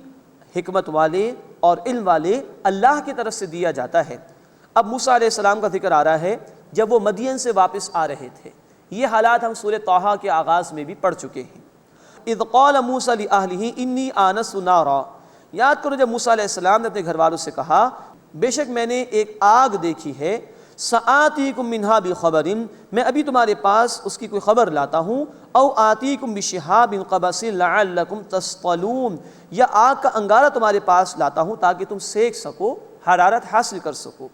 Speaker 3: حکمت والے اور علم والے اللہ کی طرف سے دیا جاتا ہے۔ اب موسیٰ علیہ السلام کا ذکر آ رہا ہے جب وہ مدین سے واپس آ رہے تھے۔ یہ حالات ہم سورہ طٰہٰ کے آغاز میں بھی پڑھ چکے ہیں۔ اذ قال موسیٰ لأہلہ انی آنست نارا، یاد کرو جب موسیٰ علیہ السلام نے اپنے گھر والوں سے کہا بے شک میں نے ایک آگ دیکھی ہے، سآتیکم منہا بخبر، میں ابھی تمہارے پاس اس کی کوئی خبر لاتا ہوں، او آتیکم بشہاب قبس لعلکم تصطلون، یا آگ کا انگارہ تمہارے پاس لاتا ہوں تاکہ تم سیک سکو، حرارت حاصل کر سکو۔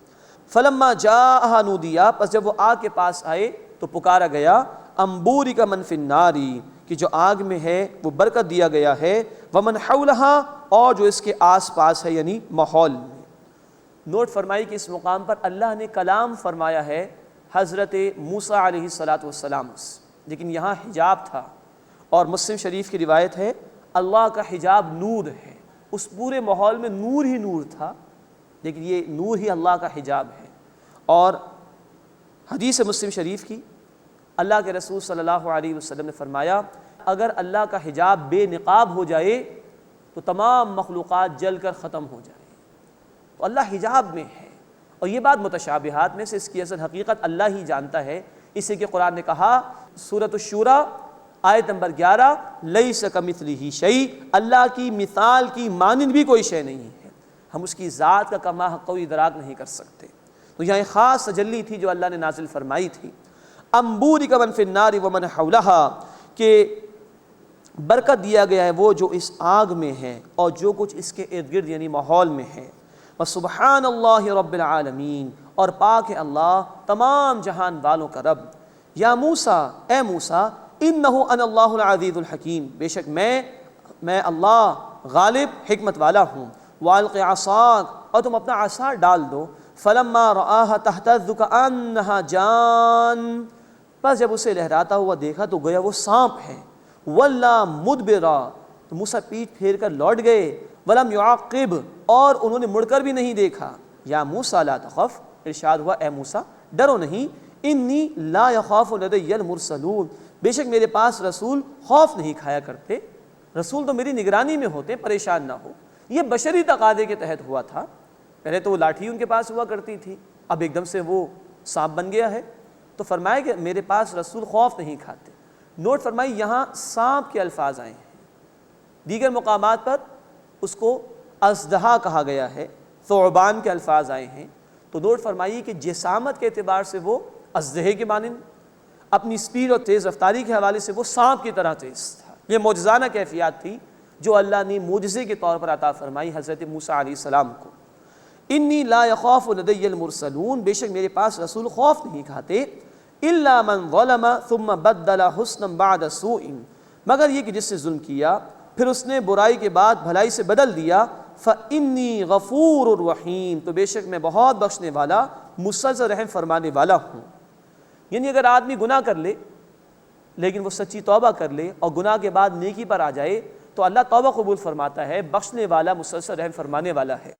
Speaker 3: فلما جاءہا نودیا، پس جب وہ آگ کے پاس آئے تو پکارا گیا، انبورک من فی النار، کہ جو آگ میں ہے وہ برکت دیا گیا ہے، ومن حولہا، اور جو اس کے آس پاس ہے یعنی ماحول میں۔ نوٹ فرمائی کہ اس مقام پر اللہ نے کلام فرمایا ہے حضرت موسیٰ علیہ السلام سے، لیکن یہاں حجاب تھا، اور مسلم شریف کی روایت ہے اللہ کا حجاب نور ہے، اس پورے ماحول میں نور ہی نور تھا، لیکن یہ نور ہی اللہ کا حجاب ہے۔ اور حدیث مسلم شریف کی اللہ کے رسول صلی اللہ علیہ وسلم نے فرمایا اگر اللہ کا حجاب بے نقاب ہو جائے تو تمام مخلوقات جل کر ختم ہو جائے۔ تو اللہ حجاب میں ہے، اور یہ بات متشابہات میں سے اس کی اصل حقیقت اللہ ہی جانتا ہے، اسی کے قرآن نے کہا سورۃ الشورى آیت نمبر 11، لیس کمثلہ شیء، اللہ کی مثال کی مانند بھی کوئی شے نہیں ہے، ہم اس کی ذات کا کما حق کوئی ادراک نہیں کر سکتے۔ تو یہاں ایک خاص تجلی تھی جو اللہ نے نازل فرمائی تھی، انبورک من فی النار ومن حولہا، کہ برکت دیا گیا ہے وہ جو اس آگ میں ہے اور جو کچھ اس کے ارد گرد یعنی ماحول میں ہے۔ وسبحان اللہ رب العالمین، اور پاک ہے اللہ تمام جہان والوں کا رب۔ یا موسیٰ، اے موسیٰ، انہ انا اللہ العزیز الحکیم، بے شک میں اللہ غالب حکمت والا ہوں۔ والق عصاک، اور تم اپنا عصا ڈال دو۔ فلما رآہا تہتز کأنہا جان، بس جب اسے لہراتا ہوا دیکھا تو گویا وہ سانپ ہے۔ ولا مدبرا، تو موسیٰ پیٹھ پھیر کر لوٹ گئے۔ ولم یعقب، اور انہوں نے مڑ کر بھی نہیں دیکھا۔ یا موسیٰ لا تخف، ارشاد ہوا اے موسیٰ ڈرو نہیں، انی لا یخاف لدی المرسلون، بے شک میرے پاس رسول خوف نہیں کھایا کرتے، رسول تو میری نگرانی میں ہوتے، پریشان نہ ہو۔ یہ بشری تقاضے کے تحت ہوا تھا، پہلے تو وہ لاٹھی ان کے پاس ہوا کرتی تھی، اب ایک دم سے وہ سانپ بن گیا ہے، تو فرمایا کہ میرے پاس رسول خوف نہیں کھاتے۔ نوٹ فرمائی یہاں سانپ کے الفاظ آئے ہیں، دیگر مقامات پر اس کو اژدہا کہا گیا ہے، ثعبان کے الفاظ آئے ہیں، تو نوٹ فرمائی کہ جسامت کے اعتبار سے وہ اژدہے کے مانند، اپنی سپیڈ اور تیز رفتاری کے حوالے سے وہ سانپ کی طرح تیز تھا۔ یہ معجزانہ کیفیات تھی جو اللہ نے معجزے کے طور پر عطا فرمائی حضرت موسیٰ علیہ السلام کو۔ انی لا یخاف لدی المرسلون، بے شک میرے پاس رسول خوف نہیں کھاتے، الا من ظلم ثم بدل حسنا بعد سوء، مگر یہ کہ جس سے ظلم کیا پھر اس نے برائی کے بعد بھلائی سے بدل دیا، فانی غفور رحیم، تو بے شک میں بہت بخشنے والا مسلسل رحم فرمانے والا ہوں۔ یعنی اگر آدمی گناہ کر لے لیکن وہ سچی توبہ کر لے اور گناہ کے بعد نیکی پر آ جائے تو اللہ توبہ قبول فرماتا ہے، بخشنے والا مسلسل رحم فرمانے والا ہے۔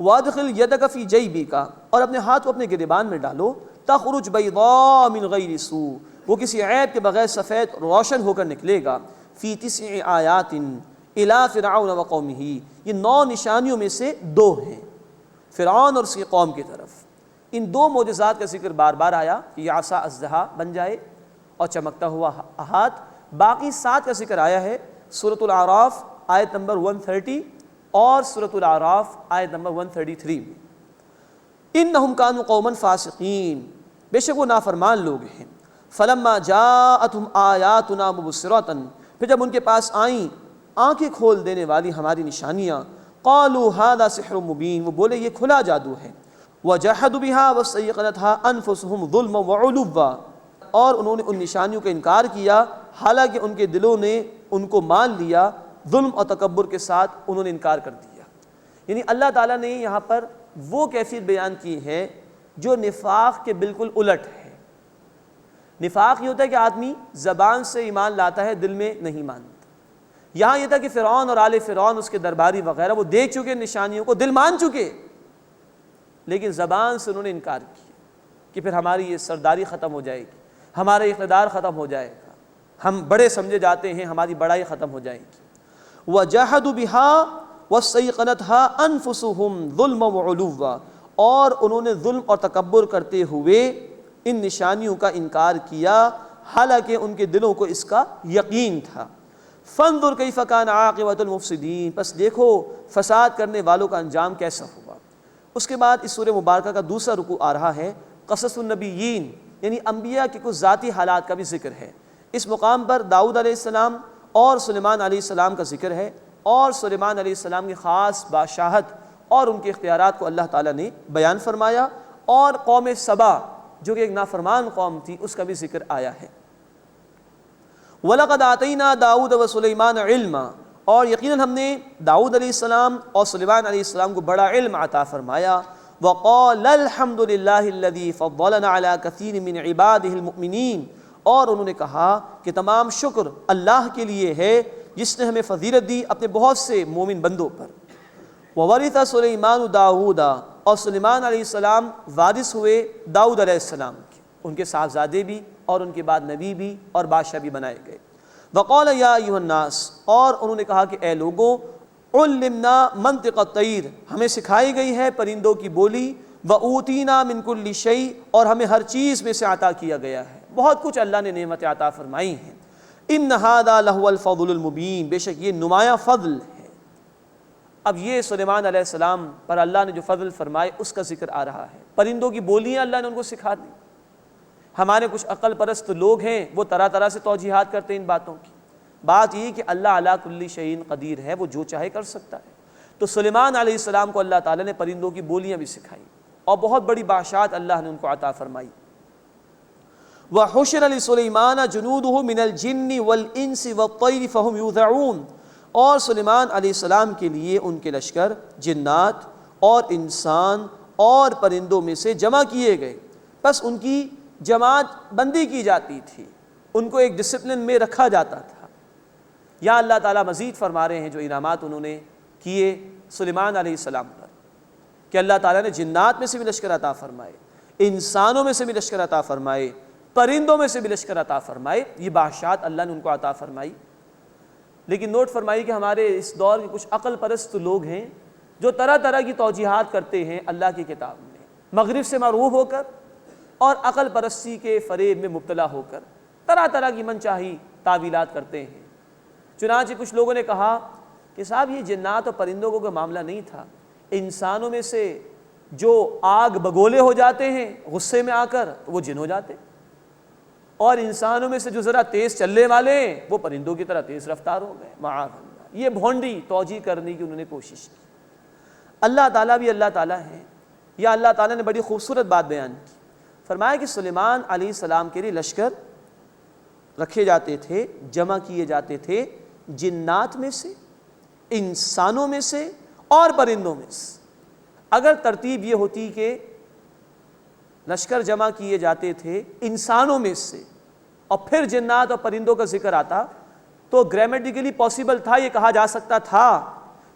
Speaker 3: وادخل یدک فی جیبک، اور اپنے ہاتھ کو اپنے گریبان میں ڈالو، تخرج بیضاء من غیر سوء، وہ کسی عیب کے بغیر سفید روشن ہو کر نکلے گا، فی 9 آیات الی فرعون وقومہ، یہ 9 نشانیوں میں سے 2 ہیں فرعون اور اس کی قوم کی طرف۔ ان 2 معجزات کا ذکر بار بار آیا کہ یہ عصا اژدہا بن جائے اور چمکتا ہوا ہاتھ، باقی 7 کا ذکر آیا ہے سورۃ الاعراف آیت نمبر 130 اور سورۃ الاعراف آیت نمبر 133 میں۔ انہم کانوا قوما فاسقین، بے شک وہ نافرمان لوگ ہیں۔ فلما جاءتہم آیاتنا مبصرۃ، پھر جب ان کے پاس آئیں آنکھیں کھول دینے والی ہماری نشانیاں، قالوا ھذا سحر مبین، وہ بولے یہ کھلا جادو ہے۔ وجحدوا بها واستيقنتها انفسهم ظلما وعلوا، اور انہوں نے ان نشانیوں کا انکار کیا حالانکہ ان کے دلوں نے ان کو مان لیا، ظلم اور تکبر کے ساتھ انہوں نے انکار کر دیا۔ یعنی اللہ تعالیٰ نے یہاں پر وہ کیفیت بیان کی ہے جو نفاق کے بالکل الٹ ہے۔ نفاق یہ ہوتا ہے کہ آدمی زبان سے ایمان لاتا ہے، دل میں نہیں مانتا۔ یہاں یہ تھا کہ فرعون اور آل فرعون اس کے درباری وغیرہ وہ دیکھ چکے نشانیوں کو، دل مان چکے، لیکن زبان سے انہوں نے انکار کیا کہ پھر ہماری یہ سرداری ختم ہو جائے گی، ہمارا اقتدار ختم ہو جائے گا، ہم بڑے سمجھے جاتے ہیں، ہماری بڑائی ختم ہو جائے گی۔ وَجَحَدُوا بِهَا وَاسْتَيْقَنَتْهَا أَنفُسُهُمْ ظُلْمًا وَعُلُوًّا، اور انہوں نے ظلم اور تکبر کرتے ہوئے ان نشانیوں کا انکار کیا حالانکہ ان کے دلوں کو اس کا یقین تھا۔ فانظر کیف کان عاقبۃ المفسدین، پس دیکھو فساد کرنے والوں کا انجام کیسا ہوا۔ اس کے بعد اس سورہ مبارکہ کا دوسرا رکوع آ رہا ہے، قصص النبیین، یعنی انبیاء کے کچھ ذاتی حالات کا بھی ذکر ہے۔ اس مقام پر داؤد علیہ السلام اور سلیمان علیہ السلام کا ذکر ہے، اور سلیمان علیہ السلام کی خاص بادشاہت اور ان کے اختیارات کو اللہ تعالیٰ نے بیان فرمایا، اور قوم سبا جو کہ ایک نافرمان قوم تھی اس کا بھی ذکر آیا ہے۔ وَلَقَدْ آتَيْنَا دَاوُودَ وَسُلَيْمَانَ عِلْمًا، اور یقیناً ہم نے داؤد علیہ السلام اور سلیمان علیہ السلام کو بڑا علم عطا فرمایا۔ وَقَالَ الْحَمْدُ لِلَّهِ الَّذِي فَضَّلَنَا عَلَى كَثِيرٍ مِّنْ عِبَادِهِ الْمُؤْمِنِينَ، اور انہوں نے کہا کہ تمام شکر اللہ کے لیے ہے جس نے ہمیں فضیلت دی اپنے بہت سے مومن بندوں پر۔ وَوَرِثَ سُلَيْمَانُ دَاوُودَ، اور سلیمان علیہ السلام وارث ہوئے داؤد علیہ السلام کے، ان کے صاحبزادے بھی اور ان کے بعد نبی بھی اور بادشاہ بھی بنائے گئے۔ وَقَالَ يَا أَيُّهَا النَّاسُ، اور انہوں نے کہا کہ اے لوگوں، عُلِّمْنَا مَنطِقَ الطَّيْرِ، ہمیں سکھائی گئی ہے پرندوں کی بولی، وَأُوتِينَا مِن كُلِّ شَيْءٍ، اور ہمیں ہر چیز میں سے عطا کیا گیا ہے، بہت کچھ اللہ نے نعمت عطا فرمائی ہیں۔ إِنَّ هَذَا لَهُوَ الْفَضْلُ الْمُبِينُ، بے شک یہ نمایاں فضل ہے۔ اب یہ سلیمان علیہ السلام پر اللہ نے جو فضل فرمائے اس کا ذکر آ رہا ہے۔ پرندوں کی بولیاں اللہ نے ان کو سکھا دی۔ ہمارے کچھ عقل پرست لوگ ہیں، وہ طرح طرح سے توجیحات کرتے ہیں ان باتوں کی۔ بات یہ کہ اللہ علی کل شیء قدیر ہے، وہ جو چاہے کر سکتا ہے۔ تو سلیمان علیہ السلام کو اللہ تعالیٰ نے پرندوں کی بولیاں بھی سکھائی، اور بہت بڑی بادشاہت اللہ نے ان کو عطا فرمائی۔ وَحُشِرَ لِسُلَيْمَانَ جُنُودُهُ مِنَ الْجِنِّ وَالْإِنسِ وَالطَّيْرِ فَهُمْ يُوزَعُونَ، اور سلیمان علیہ السلام کے لیے ان کے لشکر جنات اور انسان اور پرندوں میں سے جمع کیے گئے، بس ان کی جماعت بندی کی جاتی تھی، ان کو ایک ڈسپلن میں رکھا جاتا تھا۔ یا اللہ تعالیٰ مزید فرما رہے ہیں جو انعامات انہوں نے کیے سلیمان علیہ السلام پر، کہ اللہ تعالیٰ نے جنات میں سے بھی لشکر عطا فرمائے، انسانوں میں سے بھی لشکر عطا فرمائے، پرندوں میں سے بھی لشکر عطا فرمائے۔ یہ بادشاہت اللہ نے ان کو عطا فرمائی۔ لیکن نوٹ فرمائی کہ ہمارے اس دور کے کچھ عقل پرست لوگ ہیں جو طرح طرح کی توجیحات کرتے ہیں اللہ کی کتاب میں، مغرب سے معروف ہو کر اور عقل پرستی کے فریب میں مبتلا ہو کر طرح طرح کی من چاہی تعویلات کرتے ہیں۔ چنانچہ کچھ لوگوں نے کہا کہ صاحب یہ جنات اور پرندوں کو کوئی معاملہ نہیں تھا، انسانوں میں سے جو آگ بگولے ہو جاتے ہیں غصے میں آ کر وہ جن ہو جاتے، اور انسانوں میں سے جو ذرا تیز چلنے والے ہیں وہ پرندوں کی طرح تیز رفتار ہو گئے۔ معاذ اللہ، یہ بھونڈی توجیہ کرنے کی انہوں نے کوشش کی۔ اللہ تعالیٰ بھی اللہ تعالیٰ ہے۔ یا اللہ تعالیٰ نے بڑی خوبصورت بات بیان کی، فرمایا کہ سلیمان علیہ السلام کے لیے لشکر رکھے جاتے تھے، جمع کیے جاتے تھے جنات میں سے، انسانوں میں سے اور پرندوں میں سے۔ اگر ترتیب یہ ہوتی کہ لشکر جمع کیے جاتے تھے انسانوں میں سے اور پھر جنات اور پرندوں کا ذکر آتا تو گرامیٹیکلی پاسبل تھا، یہ کہا جا سکتا تھا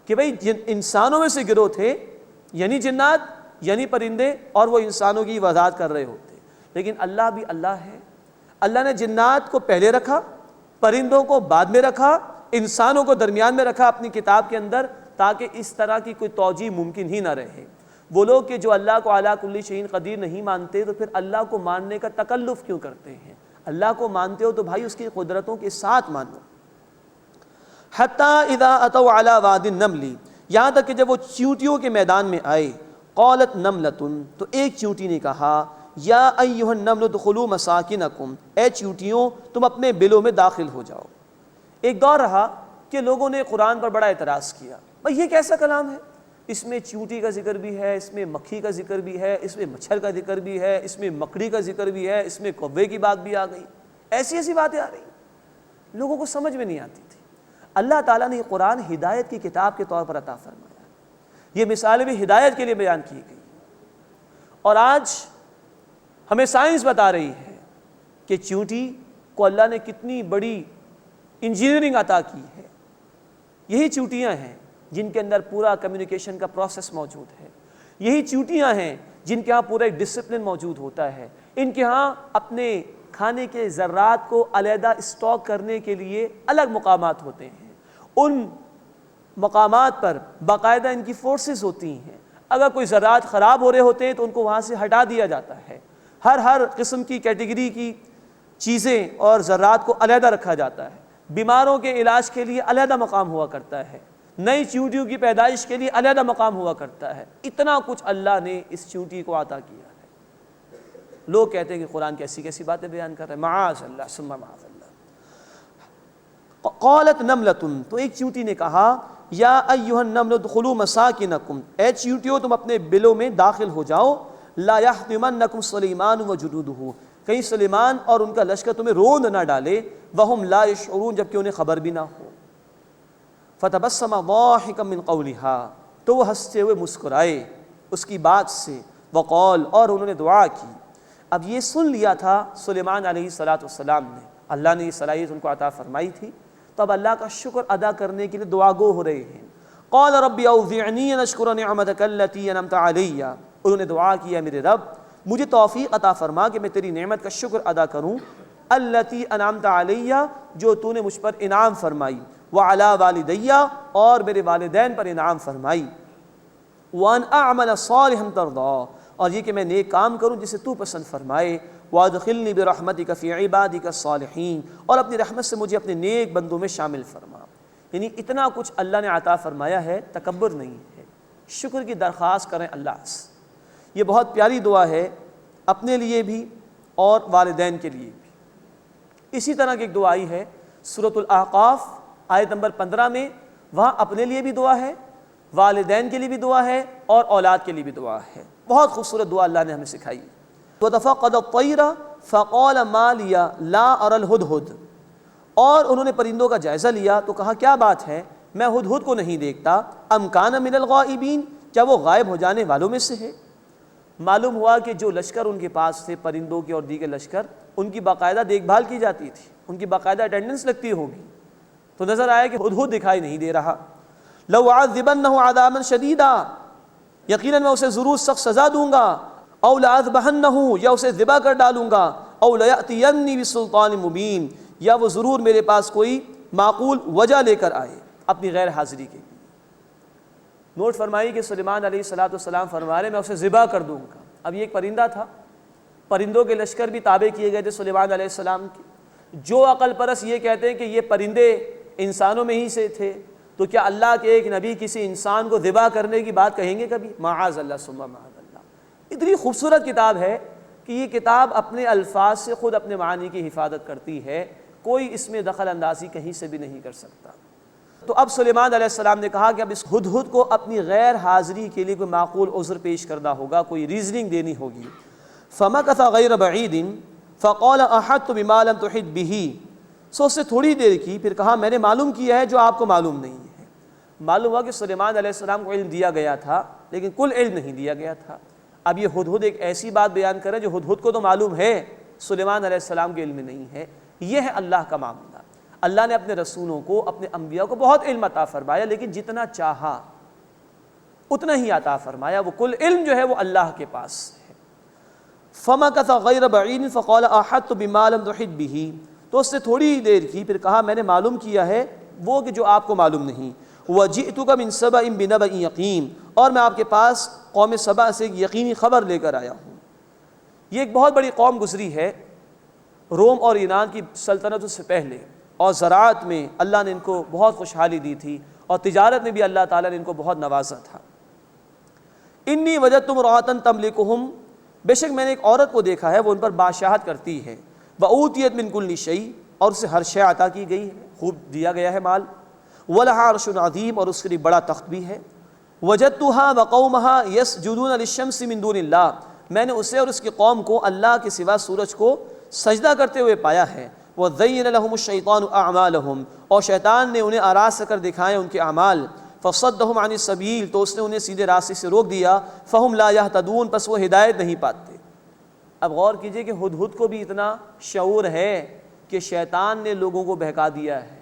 Speaker 3: کہ بھئی انسانوں میں سے گروہ تھے، یعنی جنات یعنی پرندے، اور وہ انسانوں کی وضاحت کر رہے ہوتے۔ لیکن اللہ بھی اللہ ہے، اللہ نے جنات کو پہلے رکھا، پرندوں کو بعد میں رکھا، انسانوں کو درمیان میں رکھا اپنی کتاب کے اندر، تاکہ اس طرح کی کوئی توجیہ ممکن ہی نہ رہے۔ وہ لوگ کہ جو اللہ کو اعلی کل شیء قدیر نہیں مانتے تو پھر اللہ کو ماننے کا تکلف کیوں کرتے ہیں؟ اللہ کو مانتے ہو تو بھائی اس کی قدرتوں کے ساتھ مانو۔ حتی اذا اتوا علی واد النمل، یہاں تک کہ جب وہ چیونٹیوں کے میدان میں آئے، قالت نملۃ، تو ایک چیونٹی نے کہا، یا ایھا النمل ادخلوا مساکنکم، اے چیونٹیوں تم اپنے بلوں میں داخل ہو جاؤ۔ ایک دور رہا کہ لوگوں نے قرآن پر بڑا اعتراض کیا، بھئی یہ کیسا کلام ہے، اس میں چیونٹی کا ذکر بھی ہے، اس میں مکھی کا ذکر بھی ہے، اس میں مچھر کا ذکر بھی ہے، اس میں مکڑی کا ذکر بھی ہے، اس میں کوے کی بات بھی آ گئی، ایسی ایسی باتیں آ رہی، لوگوں کو سمجھ میں نہیں آتی تھی۔ اللہ تعالیٰ نے یہ قرآن ہدایت کی کتاب کے طور پر عطا فرمایا، یہ مثالیں بھی ہدایت کے لیے بیان کی گئی، اور آج ہمیں سائنس بتا رہی ہے کہ چیونٹی کو اللہ نے کتنی بڑی انجینئرنگ عطا کی ہے۔ یہی چیونٹیاں ہیں جن کے اندر پورا کمیونیکیشن کا پروسیس موجود ہے، یہی چیونٹیاں ہیں جن کے ہاں پورا ایک ڈسپلن موجود ہوتا ہے، ان کے ہاں اپنے کھانے کے ذرات کو علیحدہ اسٹاک کرنے کے لیے الگ مقامات ہوتے ہیں، ان مقامات پر باقاعدہ ان کی فورسز ہوتی ہیں، اگر کوئی ذرات خراب ہو رہے ہوتے ہیں تو ان کو وہاں سے ہٹا دیا جاتا ہے، ہر قسم کی کیٹیگری کی چیزیں اور ذرات کو علیحدہ رکھا جاتا ہے۔ بیماروں کے علاج کے لیے علیحدہ مقام ہوا کرتا ہے، نئی چیونٹیوں کی پیدائش کے لیے علیحدہ مقام ہوا کرتا ہے۔ اتنا کچھ اللہ نے اس چیونٹی کو عطا کیا ہے۔ لوگ کہتے ہیں کہ قرآن کیسی کیسی باتیں بیان کر رہے ہیں، معاذ اللہ ثم معاذ اللہ۔ قالت نملۃ، تو ایک چیونٹی نے کہا، یا ایھا النمل ادخلوا مساکنکم، اے چیونٹیوں تم اپنے بلوں میں داخل ہو جاؤ، لا یحطمنکم سلیمان وجنودہ، کہیں سلیمان اور ان کا لشکر تمہیں روند نہ ڈالے، وہم لا یشعرون، جبکہ انہیں خبر بھی نہ ہو۔ فتبسم ضاحکا من قولھا، تو وہ ہنستے ہوئے مسکرائے اس کی بات سے، وقال، اور انہوں نے دعا کی۔ اب یہ سن لیا تھا سلیمان علیہ السلام نے، اللہ نے یہ صلاحیت ان کو عطا فرمائی تھی، تو اب اللہ کا شکر ادا کرنے کے لیے دعا گو ہو رہے ہیں۔ قال رب اوزعنی ان اشکر نعمتک التی انعمت علی، انہوں نے دعا کیا، میرے رب مجھے توفیق عطا فرما کہ میں تیری نعمت کا شکر ادا کروں، التی انعمت علی، جو تو نے مجھ پر انعام فرمائی، وعلی والدی، اور میرے والدین پر انعام فرمائی، وان اعمل صالحا ترضی، اور یہ کہ میں نیک کام کروں جسے تو پسند فرمائے، وادخلنی برحمتک فی عبادک الصالحین، اور اپنی رحمت سے مجھے اپنے نیک بندوں میں شامل فرما۔ یعنی اتنا کچھ اللہ نے عطا فرمایا ہے، تکبر نہیں ہے، شکر کی درخواست کریں اللہ سے۔ یہ بہت پیاری دعا ہے، اپنے لیے بھی اور والدین کے لیے بھی۔ اسی طرح کی ایک دعا آئی ہے سورۃ الاحقاف آیت نمبر 15 میں، وہاں اپنے لیے بھی دعا ہے، والدین کے لیے بھی دعا ہے، اور اولاد کے لیے بھی دعا ہے۔ بہت خوبصورت دعا اللہ نے ہمیں سکھائی۔ وَتَفَقَّدَ الطَّيْرَ فَقَالَ مَا لِيَ لَا أَرَى الْهُدْهُدْ، اور انہوں نے پرندوں کا جائزہ لیا تو کہا کیا بات ہے، میں ہدہد کو نہیں دیکھتا، أَمْ كَانَ مِنَ الْغَائِبِينَ، کیا وہ غائب ہو جانے والوں میں سے ہے۔ معلوم ہوا کہ جو لشکر ان کے پاس تھے، پرندوں کے اور دیگر لشکر، ان کی باقاعدہ دیکھ بھال کی جاتی تھی، ان کی باقاعدہ اٹینڈنس لگتی ہوگی، تو نظر آیا کہ ہدہد دکھائی نہیں دے رہا۔ لَأُعَذِّبَنَّهُ عَذَابًا شَدِيدًا، یقیناً میں اسے ضرور سخت سزا دوں گا، او لَأَذْبَحَنَّهُ، یا اسے ذبح کر ڈالوں گا، او لَيَأْتِيَنِّي بِسُلْطَانٍ مُبِينٍ، یا وہ ضرور میرے پاس کوئی معقول وجہ لے کر آئے اپنی غیر حاضری کے لیے۔ نوٹ فرمائی کہ سلیمان علیہ السلام فرما رہے میں اسے ذبح کر دوں گا۔ اب یہ ایک پرندہ تھا، پرندوں کے لشکر بھی تابع کیے گئے تھے سلیمان علیہ السلام کے۔ جو عقل پرست یہ کہتے ہیں کہ یہ پرندے انسانوں میں ہی سے تھے، تو کیا اللہ کے ایک نبی کسی انسان کو ذبح کرنے کی بات کہیں گے کبھی؟ معاذ اللہ ثم معاذ اللہ۔ اتنی خوبصورت کتاب ہے کہ یہ کتاب اپنے الفاظ سے خود اپنے معنی کی حفاظت کرتی ہے، کوئی اس میں دخل اندازی کہیں سے بھی نہیں کر سکتا۔ تو اب سلیمان علیہ السلام نے کہا کہ اب اس ہدہد کو اپنی غیر حاضری کے لیے کوئی معقول عذر پیش کرنا ہوگا، کوئی ریزننگ دینی ہوگی۔ فمکث غیر بعید فقال احطت بما لم تحط به، سو اس سے تھوڑی دیر کی، پھر کہا میں نے معلوم کیا ہے جو آپ کو معلوم نہیں ہے۔ معلوم ہوا کہ سلیمان علیہ السلام کو علم دیا گیا تھا، لیکن کل علم نہیں دیا گیا تھا۔ اب یہ ہدہد ایک ایسی بات بیان کرے جو ہدہد کو تو معلوم ہے، سلیمان علیہ السلام کے علم میں نہیں ہے۔ یہ ہے اللہ کا معاملہ۔ اللہ نے اپنے رسولوں کو، اپنے انبیاء کو بہت علم عطا فرمایا، لیکن جتنا چاہا اتنا ہی عطا فرمایا، وہ کل علم جو ہے وہ اللہ کے پاس ہے۔ فمکث غیر بعید فقال احطت بما لم تحط به، تو اس سے تھوڑی دیر کی، پھر کہا میں نے معلوم کیا ہے وہ کہ جو آپ کو معلوم نہیں۔ وجئتک من سبأ بنبأ یقین، اور میں آپ کے پاس قوم سبا سے ایک یقینی خبر لے کر آیا ہوں۔ یہ ایک بہت بڑی قوم گزری ہے روم اور ایران کی سلطنت سے پہلے، اور زراعت میں اللہ نے ان کو بہت خوشحالی دی تھی، اور تجارت میں بھی اللہ تعالیٰ نے ان کو بہت نوازا تھا۔ انی وجدت امرأۃ تملکہم، بے شک میں نے ایک عورت کو دیکھا ہے وہ ان پر بادشاہت کرتی ہے، وأوتیت من کل شیء، اور اسے ہر شے عطا کی گئی ہے، خوب دیا گیا ہے مال، ولہا عرش عظیم، اور اس کے لیے بڑا تخت بھی ہے، وجدتها وقومها یسجدون للشمس من دون اللہ، میں نے اسے اور اس کی قوم کو اللہ کے سوا سورج کو سجدہ کرتے ہوئے پایا ہے، وَزَيَّنَ لَهُمُ الشَّيْطَانُ أَعْمَالَهُمْ، اور شیطان نے انہیں آراستہ کر دکھائے ان کے اعمال، فَصَدَّهُمْ عَنِ السَّبِيلِ، تو اس نے انہیں سیدھے راستے سے روک دیا، فَهُمْ لَا يَهْتَدُونَ، پس وہ ہدایت نہیں پاتے۔ اب غور کیجئے کہ ہدہد کو بھی اتنا شعور ہے کہ شیطان نے لوگوں کو بہکا دیا ہے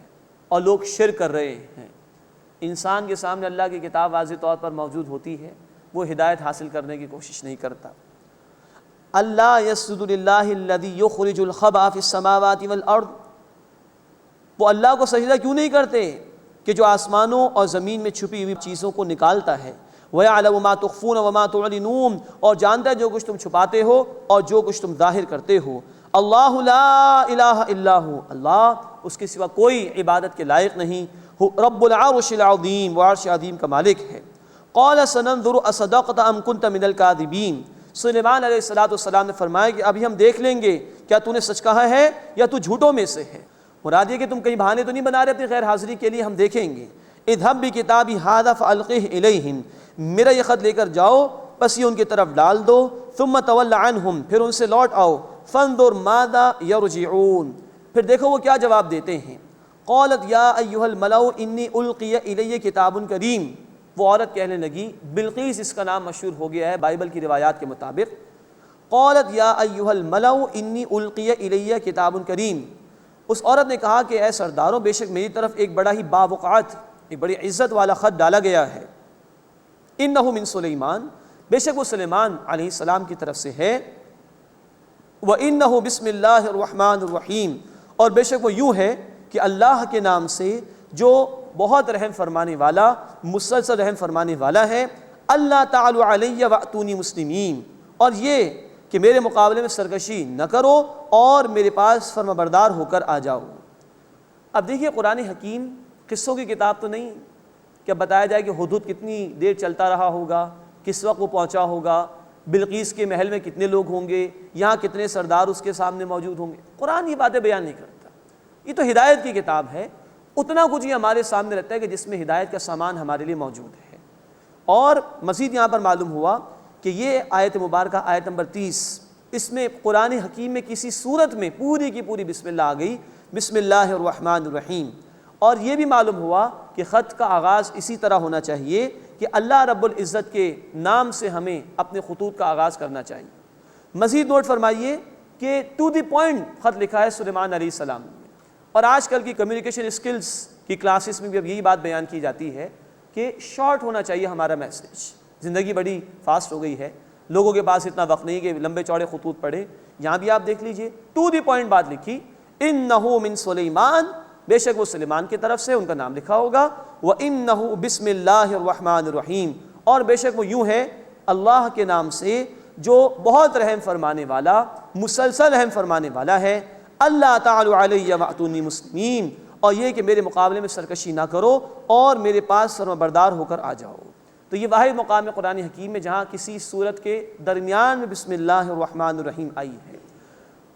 Speaker 3: اور لوگ شرک کر رہے ہیں۔ انسان کے سامنے اللہ کی کتاب واضح طور پر موجود ہوتی ہے، وہ ہدایت حاصل کرنے کی کوشش نہیں کرتا۔ اللہ یسجد للہ الذی یخرج الخبأ فی السماوات والارض، وہ اللہ کو سجدہ کیوں نہیں کرتے کہ جو آسمانوں اور زمین میں چھپی ہوئی چیزوں کو نکالتا ہے، وَيَعْلَمُ مَا تُخْفُونَ وَمَا تُعْلِنُونَ، اور جانتا ہے جو کچھ تم چھپاتے ہو اور جو کچھ تم ظاہر کرتے ہو۔ اللہ لا الہ الا ہو، اللہ اس کے سوا کوئی عبادت کے لائق نہیں، رب العرش العظیم، وہ عرش عظیم کا مالک ہے۔ قال سننظر اصدقت ام کنت من الکاذبین، سلیمان علیہ السلام نے فرمایا کہ ابھی ہم دیکھ لیں گے کیا تو نے سچ کہا ہے یا تو جھوٹوں میں سے ہے۔ مراد یہ کہ تم کہیں بہانے تو نہیں بنا رہے اپنی غیر حاضری کے لیے، ہم دیکھیں گے۔ اذهب بکتابی ھذا فالقه الیہم، میرا یہ خط لے کر جاؤ بس یہ ان کی طرف ڈال دو، ثم تول عنہم، پھر ان سے لوٹ آؤ، فانظر ماذا یرجعون، پھر دیکھو وہ کیا جواب دیتے ہیں۔ قالت یا ایھا الملأ انی القی الی کتاب کریم، وہ عورت کہنے لگی، بلقیس اس کا نام مشہور ہو گیا ہے بائبل کی روایات کے مطابق۔ قالت یا ایھا الملأ انی القی الی کتاب کریم، اس عورت نے کہا کہ اے سرداروں، بے شک میری طرف ایک بڑا ہی باوقعت، ایک بڑی عزت والا خط ڈالا گیا ہے۔ انہ من سلیمان، بے شک وہ سلیمان علیہ السلام کی طرف سے ہے۔ وَإِنَّهُ بسم اللہ الرحمن الرحیم، اور بے شک وہ یوں ہے کہ اللہ کے نام سے جو بہت رحم فرمانے والا، مسلسل رحم فرمانے والا ہے۔ اللہ تعالی علیہ وأتونی مسلمین، اور یہ کہ میرے مقابلے میں سرکشی نہ کرو اور میرے پاس فرما بردار ہو کر آ جاؤ۔ اب دیکھیے قرآن حکیم قصوں کی کتاب تو نہیں کہ بتایا جائے کہ ہدہد کتنی دیر چلتا رہا ہوگا، کس وقت وہ پہنچا ہوگا، بلقیس کے محل میں کتنے لوگ ہوں گے، یہاں کتنے سردار اس کے سامنے موجود ہوں گے۔ قرآن یہ باتیں بیان نہیں کرتا، یہ تو ہدایت کی کتاب ہے، اتنا کچھ یہ ہمارے سامنے رہتا ہے کہ جس میں ہدایت کا سامان ہمارے لیے موجود ہے۔ اور مزید یہاں پر معلوم ہوا کہ یہ آیت مبارکہ آیت نمبر 30، اس میں قرآن حکیم میں کسی صورت میں پوری کی پوری بسم اللہ آ گئی، بسم اللہ الرحمن الرحیم۔ اور یہ بھی معلوم ہوا کہ خط کا آغاز اسی طرح ہونا چاہیے کہ اللہ رب العزت کے نام سے ہمیں اپنے خطوط کا آغاز کرنا چاہیے۔ مزید نوٹ فرمائیے کہ ٹو دی پوائنٹ خط لکھا ہے سلیمان علیہ السلام نے، اور آج کل کی کمیونیکیشن اسکلز کی کلاسز میں بھی اب یہی بات بیان کی جاتی ہے کہ شارٹ ہونا چاہیے ہمارا میسیج۔ زندگی بڑی فاسٹ ہو گئی ہے، لوگوں کے پاس اتنا وقت نہیں کہ لمبے چوڑے خطوط پڑھیں۔ یہاں بھی آپ دیکھ لیجئے ٹو دی پوائنٹ بات لکھی، انہ من سلیمان، بے شک وہ سلیمان کی طرف سے ان کا نام لکھا ہوگا، وَإِنَّهُ بسم اللہ الرحمن الرحیم، اور بے شک وہ یوں ہے اللہ کے نام سے جو بہت رحم فرمانے والا، مسلسل رحم فرمانے والا ہے۔ اللہ تعالی علیہ وأتونی مسلمین، اور یہ کہ میرے مقابلے میں سرکشی نہ کرو اور میرے پاس فرما بردار ہو کر آ جاؤ۔ تو یہ واحد مقام ہے قرآن حکیم میں جہاں کسی صورت کے درمیان میں بسم اللہ الرحمن الرحیم آئی ہے۔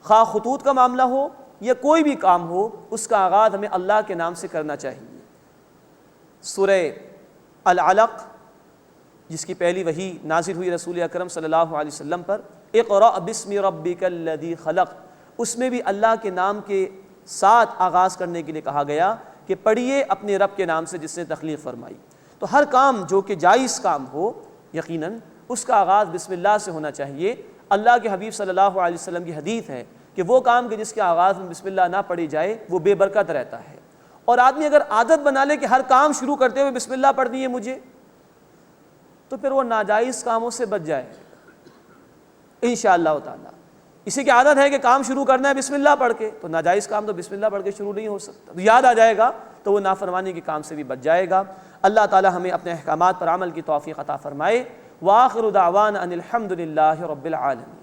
Speaker 3: خواہ خطوط کا معاملہ ہو یا کوئی بھی کام ہو، اس کا آغاز ہمیں اللہ کے نام سے کرنا چاہیے۔ سورہ العلق جس کی پہلی وحی نازل ہوئی رسول اکرم صلی اللہ علیہ وسلم پر، اقرأ بسم ربک الذی خلق، اس میں بھی اللہ کے نام کے ساتھ آغاز کرنے کے لیے کہا گیا کہ پڑھیے اپنے رب کے نام سے جس نے تخلیق فرمائی۔ تو ہر کام جو کہ جائز کام ہو یقیناً اس کا آغاز بسم اللہ سے ہونا چاہیے۔ اللہ کے حبیب صلی اللہ علیہ وسلم کی حدیث ہے کہ وہ کام کہ جس کے آغاز میں بسم اللہ نہ پڑھی جائے وہ بے برکت رہتا ہے۔ اور آدمی اگر عادت بنا لے کہ ہر کام شروع کرتے ہوئے بسم اللہ پڑھنی ہے مجھے، تو پھر وہ ناجائز کاموں سے بچ جائے انشاءاللہ تعالی۔ اسی کی عادت ہے کہ کام شروع کرنا ہے بسم اللہ پڑھ کے، تو ناجائز کام تو بسم اللہ پڑھ کے شروع نہیں ہو سکتا، تو یاد آ جائے گا تو وہ نافرمانی کے کام سے بھی بچ جائے گا۔ اللہ تعالی ہمیں اپنے احکامات پر عمل کی توفیق عطا فرمائے۔ وآخر دعوانا ان الحمد للہ رب العالمین۔